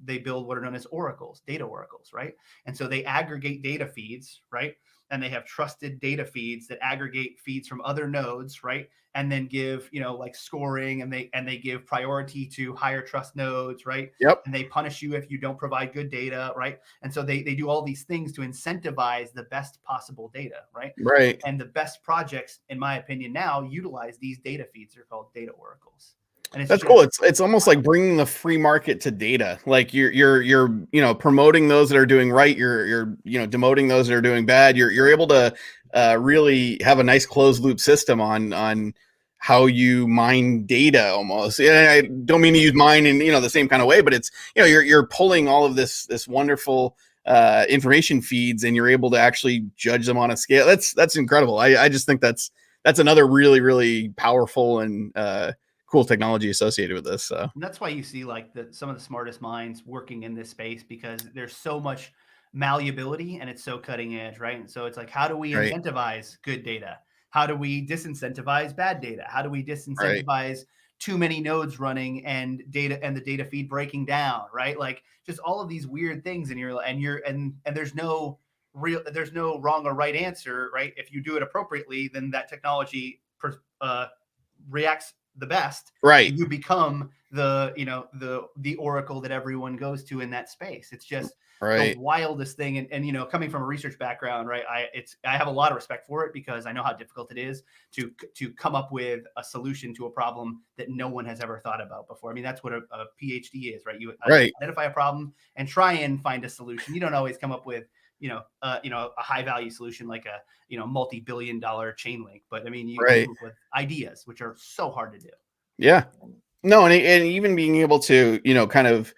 what are known as oracles, data oracles. Right. And so they aggregate data feeds. Right. and they have trusted data feeds that aggregate feeds from other nodes, right? And then give, like scoring, and they give priority to higher trust nodes, right? Yep. And they punish you if you don't provide good data, right? And so they do all these things to incentivize the best possible data, right? Right. And the best projects, in my opinion, now utilize these data feeds. They're called data oracles. And it's That's just, cool. It's almost like bringing the free market to data. Like you're promoting those that are doing right. You're demoting those that are doing bad. You're able to really have a nice closed loop system on how you mine data almost. And I don't mean to use mine in the same kind of way, but it's you're pulling all of this wonderful information feeds, and you're able to actually judge them on a scale. That's incredible. I just think that's another really, really powerful and cool technology associated with this. So and that's why you see like some of the smartest minds working in this space, because there's so much malleability and it's so cutting edge, right? And so it's like, how do we right, incentivize good data? How do we disincentivize bad data? How do we right, disincentivize too many nodes running and the data feed breaking down, right? Like just all of these weird things, and there's no wrong or right answer, right? If you do it appropriately, then that technology reacts the best, right, and you become the the oracle that everyone goes to in that space. It's just the right. wildest thing. And coming from a research background, right, I have a lot of respect for it, because I know how difficult it is to come up with a solution to a problem that no one has ever thought about before. I mean, that's what a PhD is, right? You Right. identify a problem and try and find a solution. You don't always come up with a high value solution like a multi-billion-dollar chain link, but I mean, you Right. come up with ideas, which are so hard to do. Yeah. No, and even being able to, kind of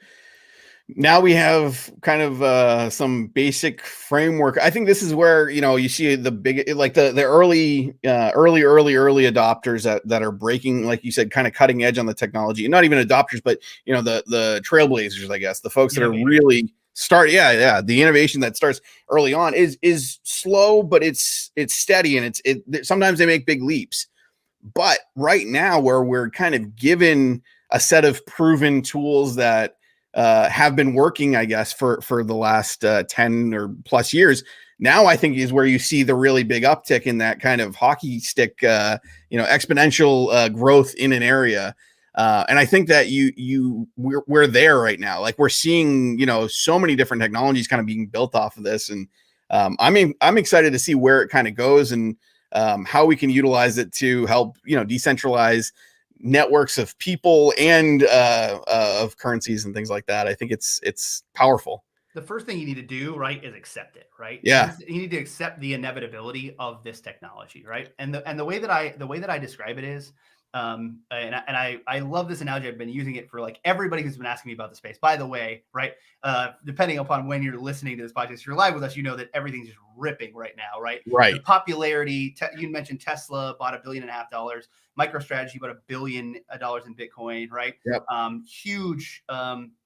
now we have kind of some basic framework. I think this is where, you see the big, like the early adopters that are breaking, like you said, kind of cutting edge on the technology, and not even adopters, but, the trailblazers, I guess, the folks that are Innovators. really yeah. The innovation that starts early on is slow, but it's steady, and sometimes they make big leaps. But right now, where we're kind of given a set of proven tools that have been working, I guess, for the last 10 or plus years, now I think is where you see the really big uptick in that kind of hockey stick, exponential growth in an area. And I think that we're there right now. Like we're seeing, so many different technologies kind of being built off of this, and I'm excited to see where it kind of goes, and how we can utilize it to help, decentralize networks of people and of currencies and things like that. I think it's powerful. The first thing you need to do, right, is accept it, right? Yeah. You need to accept the inevitability of this technology, right? And the way that I describe it is, and I love this analogy. I've been using it for like everybody who's been asking me about the space. By the way, right, depending upon when you're listening to this podcast, if you're live with us, you know that everything's just ripping right now, right? Right. The popularity, you mentioned Tesla bought $1.5 billion. MicroStrategy bought $1 billion in Bitcoin, right? Yep. Huge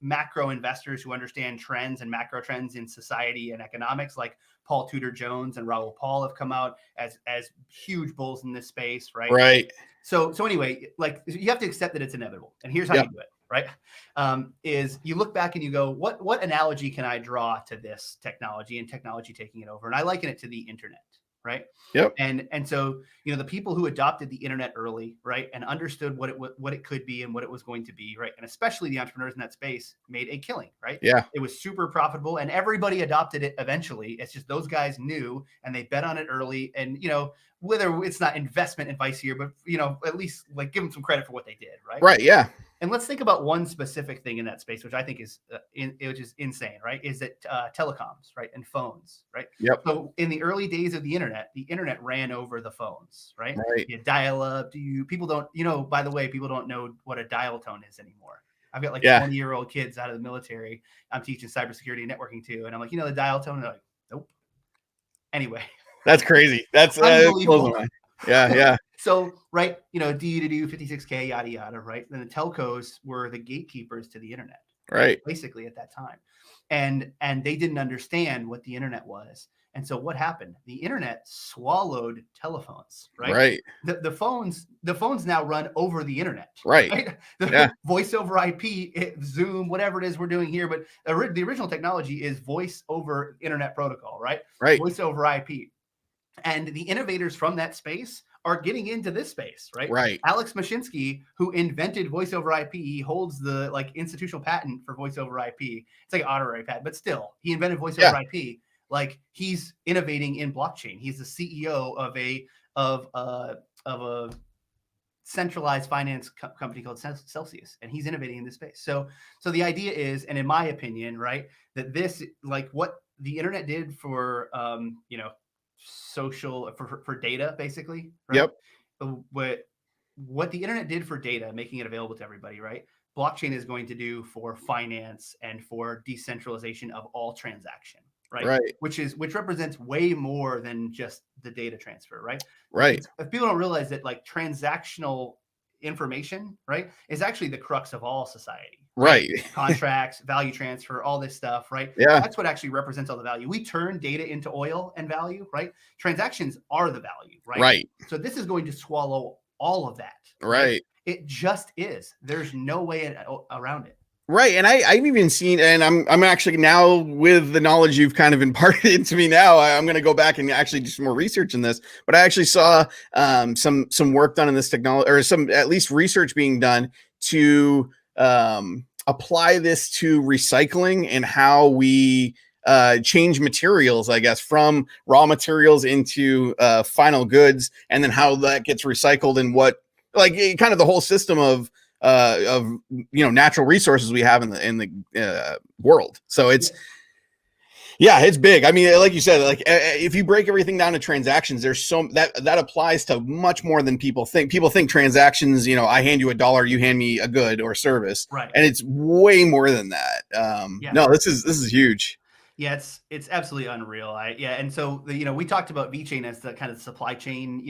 macro investors who understand trends and macro trends in society and economics, like Paul Tudor Jones and Raoul Paul, have come out as huge bulls in this space, right? Right. So anyway, like you have to accept that it's inevitable. And here's how Yep. you do it, right? Is you look back and you go, what analogy can I draw to this technology and technology taking it over? And I liken it to the internet, right? Yep. And so, the people who adopted the internet early, right, and understood what it could be and what it was going to be, right, and especially the entrepreneurs in that space made a killing, right? Yeah. It was super profitable, and everybody adopted it eventually. It's just those guys knew and they bet on it early. And whether it's not investment advice here, but at least like give them some credit for what they did, right? Right. Yeah. And let's think about one specific thing in that space, which I think is which is insane, right? Is that telecoms, right, and phones, right? Yep. So in the early days of the internet ran over the phones, right? Right. You dial up. People don't, by the way, people don't know what a dial tone is anymore. I've got like Yeah. 20-year-old kids out of the military I'm teaching cybersecurity and networking to, and I'm like, the dial tone. And they're like, nope. Anyway, That's crazy. That's unbelievable. Yeah. Yeah. So, right, D to do 56K, yada, yada, right? Then the telcos were the gatekeepers to the internet, Right. basically at that time. And they didn't understand what the internet was. And so what happened? The internet swallowed telephones, right? Right. The phones now run over the internet. Right. Yeah. Voice over IP, Zoom, whatever it is we're doing here. But the original technology is voice over internet protocol, right? Right. Voice over IP. And the innovators from that space are getting into this space, right? Right. Alex Mashinsky, who invented voice over IP, he holds the like institutional patent for voice over IP. It's like an honorary patent, but still, he invented voice over IP. Like he's innovating in blockchain. He's the CEO of a centralized finance company called Celsius, and he's innovating in this space. So the idea is, and in my opinion, right, that this, like what the internet did for social for data, basically, right? Yep. What the internet did for data, making it available to everybody, right? Blockchain is going to do for finance and for decentralization of all transaction, right? Which represents way more than just the data transfer, right? Right. If people don't realize that, like transactional information, right, is actually the crux of all society. Right. Contracts, value transfer, all this stuff, right? Yeah. That's what actually represents all the value. We turn data into oil and value, right? Transactions are the value, right? Right. So this is going to swallow all of that. Right. It just is. There's no way around it. Right. And I've even seen, and I'm actually now, with the knowledge you've kind of imparted into me now, I'm going to go back and actually do some more research in this. But I actually saw some work done in this technology, or some at least research being done to apply this to recycling and how we change materials, I guess, from raw materials into final goods, and then how that gets recycled, and what, like, kind of the whole system of natural resources we have in the world. So it's big. I mean, like you said, like if you break everything down to transactions, there's so that applies to much more than people think. People think transactions, I hand you $1, you hand me a good or service, right? And it's way more than that. No, this is huge. Yeah, it's absolutely unreal. And so we talked about VeChain as the kind of supply chain,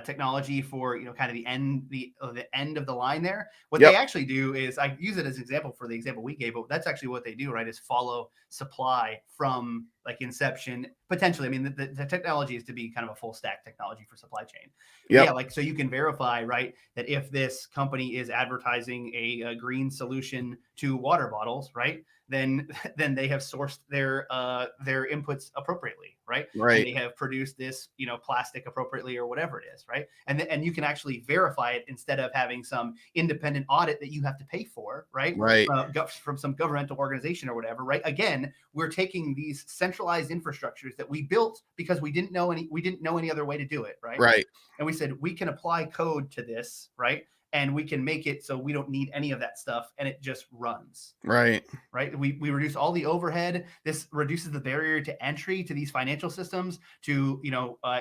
technology for kind of the end of the line there. What they actually do is, I use it as an example for the example we gave, but that's actually what they do, right? Is follow supply from like inception, potentially. I mean, the technology is to be kind of a full stack technology for supply chain. Yeah, like so you can verify, right, that if this company is advertising a green solution to water bottles, right, then they have sourced their inputs appropriately, right? Right. And they have produced this, plastic appropriately or whatever it is, right? And you can actually verify it instead of having some independent audit that you have to pay for, right? Right. From some governmental organization or whatever, right? Again, we're taking these centralized infrastructures that we built because we didn't know any other way to do it, right? Right. And we said we can apply code to this, right? And we can make it so we don't need any of that stuff, and it just runs. Right. We reduce all the overhead. This reduces the barrier to entry to these financial systems to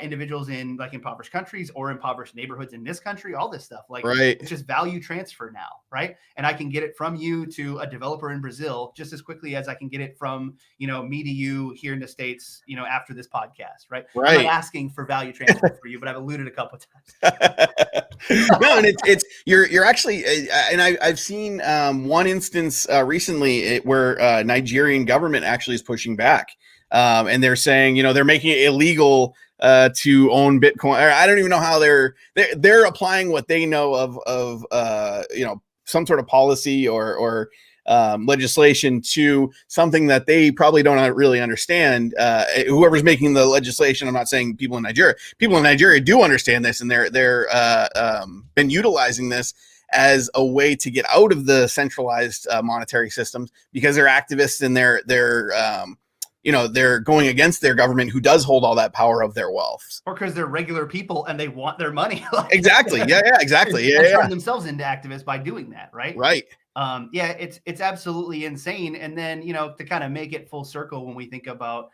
individuals in like impoverished countries or impoverished neighborhoods in this country. All this stuff, like it's just value transfer now, right? And I can get it from you to a developer in Brazil just as quickly as I can get it from me to you here in the States. After this podcast, right? I'm not asking for value transfer for you, but I've alluded a couple of times. No, and you're actually, and I've seen one instance recently where Nigerian government actually is pushing back, and they're saying they're making it illegal to own Bitcoin. I don't even know how they're applying what they know of some sort of policy or legislation to something that they probably don't really understand. Whoever's making the legislation, I'm not saying people in Nigeria do understand this, and they're been utilizing this as a way to get out of the centralized monetary systems, because they're activists and they're going against their government, who does hold all that power of their wealth, or because they're regular people and they want their money. Exactly. Exactly. Turn themselves into activists by doing that, right? Right. It's absolutely insane. And then, to kind of make it full circle, when we think about,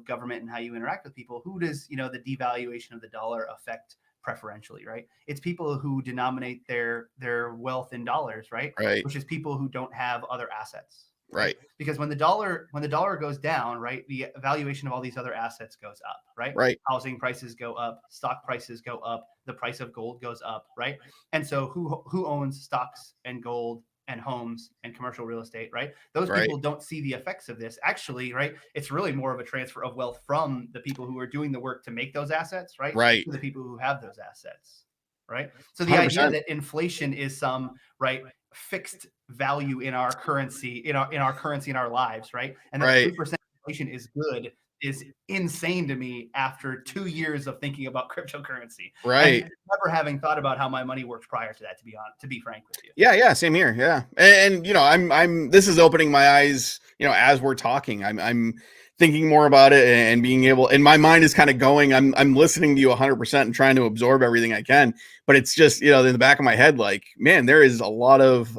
government and how you interact with people, who does, the devaluation of the dollar affect preferentially, right? It's people who denominate their wealth in dollars, right? Right. Which is people who don't have other assets. Right. Because when the dollar goes down, right, the valuation of all these other assets goes up, right? Right. Housing prices go up, stock prices go up, the price of gold goes up, right? And so who owns stocks and gold and homes and commercial real estate, right? Those people don't see the effects of this. Actually, right, it's really more of a transfer of wealth from the people who are doing the work to make those assets, right? Right. To the people who have those assets, right? So the 100%. idea that inflation is some, right, fixed value in our currency, in our lives, right? And that 3% inflation is good. is insane to me after 2 years of thinking about cryptocurrency. Right. And never having thought about how my money works prior to that, to be frank with you. Yeah, same here. Yeah. And you know, I'm this is opening my eyes, you know, as we're talking. I'm thinking more about it and being able, and my mind is kind of going, I'm listening to you 100% and trying to absorb everything I can, but it's just, you know, in the back of my head, like, man, there is a lot of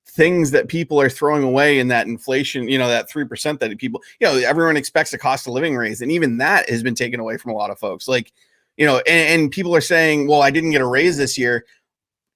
things that people are throwing away in that inflation, you know, that 3% that people, you know, everyone expects a cost of living raise. And even that has been taken away from a lot of folks. Like, you know, and people are saying, well, I didn't get a raise this year.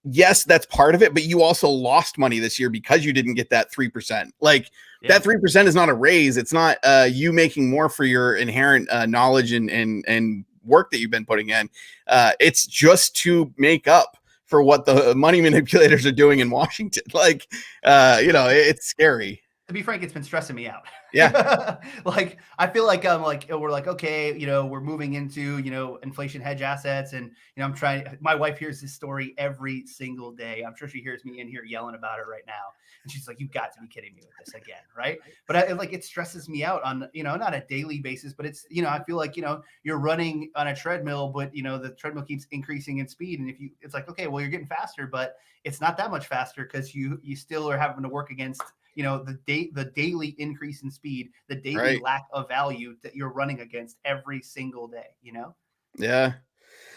Yes, that's part of it, but you also lost money this year because you didn't get that 3%. Like that 3% is not a raise. It's not you making more for your inherent knowledge and work that you've been putting in. It's just to make up for what the money manipulators are doing in Washington. Like, you know, it's scary. To be frank, it's been stressing me out. Yeah. Like, I feel like we're like, okay, you know, we're moving into, you know, inflation hedge assets. And, you know, I'm trying, my wife hears this story every single day. I'm sure she hears me in here yelling about it right now. And she's like, you've got to be kidding me with this again. Right. But it stresses me out on, you know, not a daily basis, but it's, you know, I feel like, you know, you're running on a treadmill, but, you know, the treadmill keeps increasing in speed. And it's like, okay, well, you're getting faster, but it's not that much faster because you still are having to work against, you know, the daily increase in speed, the daily lack of value that you're running against every single day, you know? Yeah.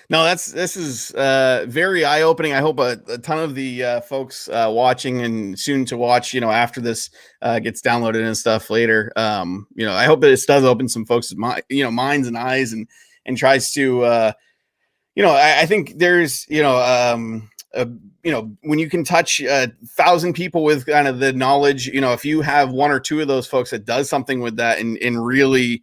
No, this is very eye-opening. I hope a ton of the folks watching and soon to watch, you know, after this gets downloaded and stuff later, you know, I hope that this does open some folks' minds and eyes and tries to, you know, I think there's, you know, when you can touch 1,000 people with kind of the knowledge, you know, if you have one or two of those folks that does something with that and really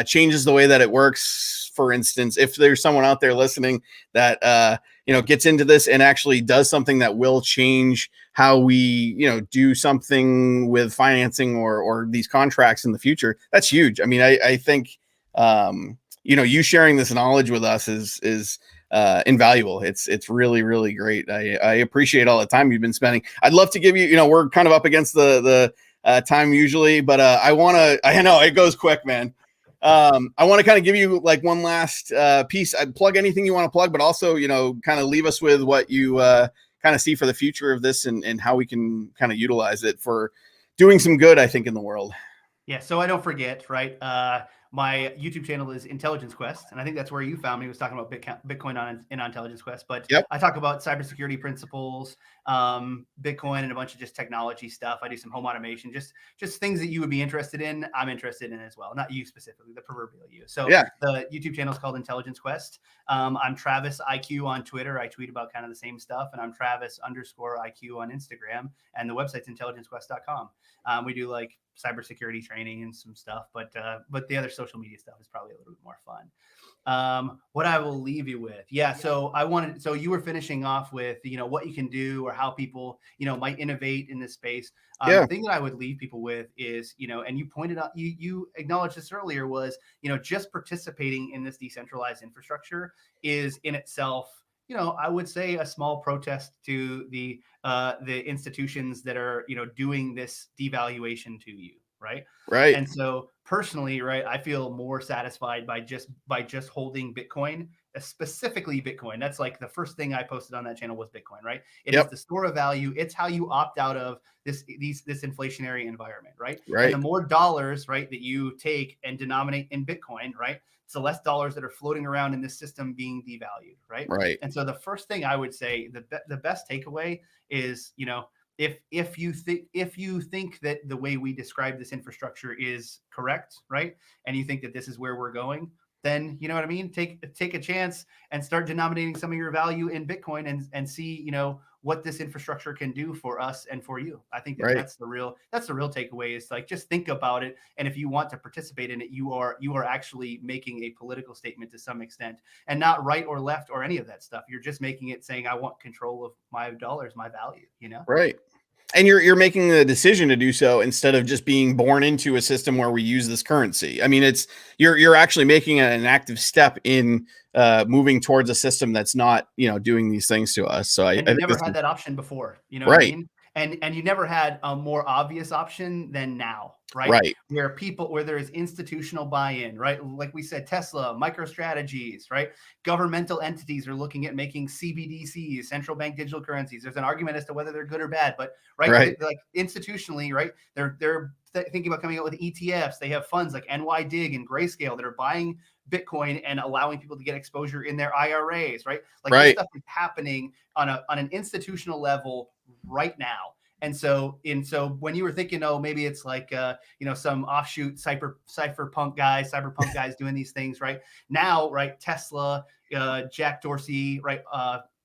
changes the way that it works. For instance, if there's someone out there listening that, you know, gets into this and actually does something that will change how we, you know, do something with financing or these contracts in the future, that's huge. I mean, I think, you know, you sharing this knowledge with us is invaluable. It's really, really great. I appreciate all the time you've been spending. I'd love to give you, you know, we're kind of up against the time usually, but I know it goes quick, man. I want to kind of give you like one last piece. I'd plug anything you want to plug, but also, you know, kind of leave us with what you kind of see for the future of this and how we can kind of utilize it for doing some good, I think, in the world. Yeah. So I don't forget, right? My YouTube channel is Intelligence Quest, and I think that's where you found me. Was talking about Bitcoin in Intelligence Quest, but I talk about cybersecurity principles, Bitcoin, and a bunch of just technology stuff. I do some home automation, just things that you would be interested in. I'm interested in as well, not you specifically, the proverbial you. So the YouTube channel is called Intelligence Quest. I'm Travis IQ on Twitter. I tweet about kind of the same stuff, and I'm Travis_IQ on Instagram, and the website's intelligencequest.com. We do like cybersecurity training and some stuff, but the other social media stuff is probably a little bit more fun. What I will leave you with, so you were finishing off with, you know, what you can do or how people, you know, might innovate in this space. The thing that I would leave people with is, you know, and you pointed out, you acknowledged this earlier, was, you know, just participating in this decentralized infrastructure is in itself, you know, I would say a small protest to the institutions that are, you know, doing this devaluation to you, right? Right. And so personally, right, I feel more satisfied by just holding Bitcoin, specifically Bitcoin. That's like the first thing I posted on that channel was Bitcoin, right? It is the store of value. It's how you opt out of this inflationary environment, right? And the more dollars, right, that you take and denominate in Bitcoin, right, so less dollars that are floating around in this system being devalued, right? Right. And so the first thing I would say, the best takeaway is, you know, if you think that the way we describe this infrastructure is correct, right, and you think that this is where we're going, then, you know what I mean, take a chance and start denominating some of your value in Bitcoin and see, you know, what this infrastructure can do for us and for you. I think that that's the real takeaway, is like, just think about it. And if you want to participate in it, you are actually making a political statement to some extent, and not right or left or any of that stuff. You're just making it saying, I want control of my dollars, my value, you know? Right. And you're making the decision to do so instead of just being born into a system where we use this currency. I mean, it's you're actually making an active step in moving towards a system that's not, you know, doing these things to us. So I never had that option before, you know right. what I mean? and you never had a more obvious option than now, right? Right. Where there is institutional buy-in, right? Like we said, Tesla, MicroStrategies, right? Governmental entities are looking at making CBDCs, central bank digital currencies. There's an argument as to whether they're good or bad, but Right. like institutionally, right? They're thinking about coming out with ETFs. They have funds like NYDIG and Grayscale that are buying Bitcoin and allowing people to get exposure in their IRAs, right? Like this Right. stuff is happening on an institutional level right now. And so when you were thinking, oh, maybe it's like some offshoot cyberpunk guys doing these things, right? Now, right, Tesla, Jack Dorsey, right,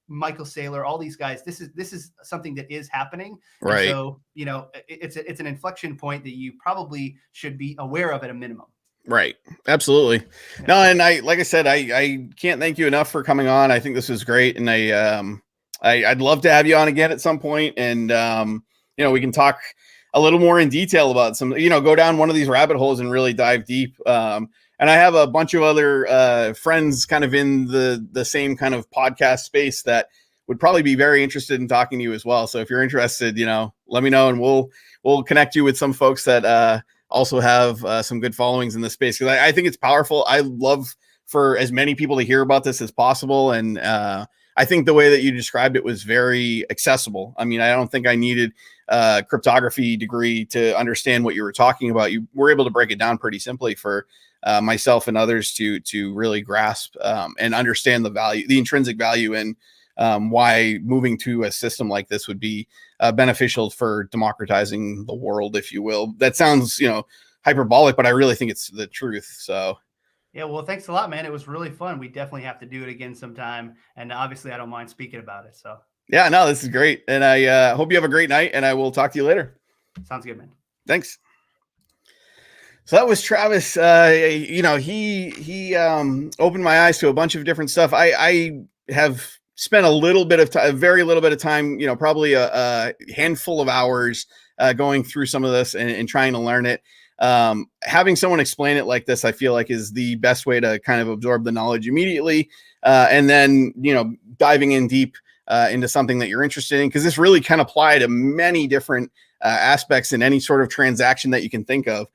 Michael Saylor, all these guys, this is something that is happening. And Right. so, it's an inflection point that you probably should be aware of at a minimum. Right. Absolutely. Yeah. No, and like I said, I can't thank you enough for coming on. I think this was great. And I'd love to have you on again at some point. And, we can talk a little more in detail about some, go down one of these rabbit holes and really dive deep. And I have a bunch of other friends kind of in the same kind of podcast space that would probably be very interested in talking to you as well. So if you're interested, let me know and we'll connect you with some folks that, also have some good followings in this space, because I think it's powerful. I love for as many people to hear about this as possible. And I think the way that you described it was very accessible. I mean, I don't think I needed a cryptography degree to understand what you were talking about. You were able to break it down pretty simply for myself and others to really grasp and understand the intrinsic value, and why moving to a system like this would be beneficial for democratizing the world, if you will. That sounds, hyperbolic, but I really think it's the truth. So, yeah, well, thanks a lot, man. It was really fun. We definitely have to do it again sometime. And obviously, I don't mind speaking about it. So, yeah, no, this is great. And I hope you have a great night, and I will talk to you later. Sounds good, man. Thanks. So that was Travis. He opened my eyes to a bunch of different stuff. I have spent a very little bit of time, probably a handful of hours going through some of this and trying to learn it. Having someone explain it like this, I feel like is the best way to kind of absorb the knowledge immediately. And then, diving in deep into something that you're interested in, because this really can apply to many different aspects in any sort of transaction that you can think of.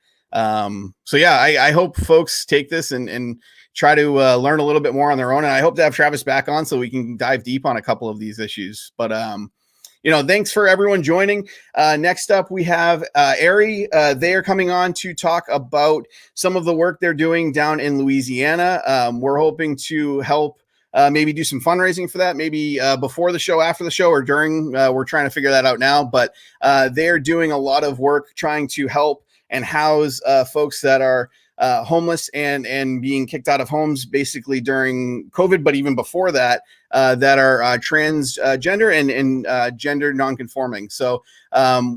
So yeah, I hope folks take this and try to learn a little bit more on their own. And I hope to have Travis back on so we can dive deep on a couple of these issues. But, thanks for everyone joining. Next up, we have Ari. They are coming on to talk about some of the work they're doing down in Louisiana. We're hoping to help maybe do some fundraising for that, maybe before the show, after the show, or during. We're trying to figure that out now. But they're doing a lot of work trying to help and house folks that are homeless and being kicked out of homes basically during COVID, but even before that, that are transgender and gender nonconforming. So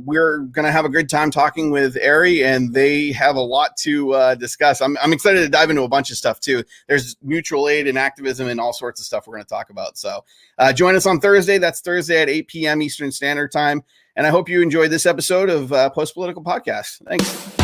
we're going to have a good time talking with Ari, and they have a lot to discuss. I'm excited to dive into a bunch of stuff too. There's mutual aid and activism and all sorts of stuff we're going to talk about. So join us on Thursday. That's Thursday at 8 p.m. Eastern Standard Time. And I hope you enjoyed this episode of Post Political Podcast. Thanks.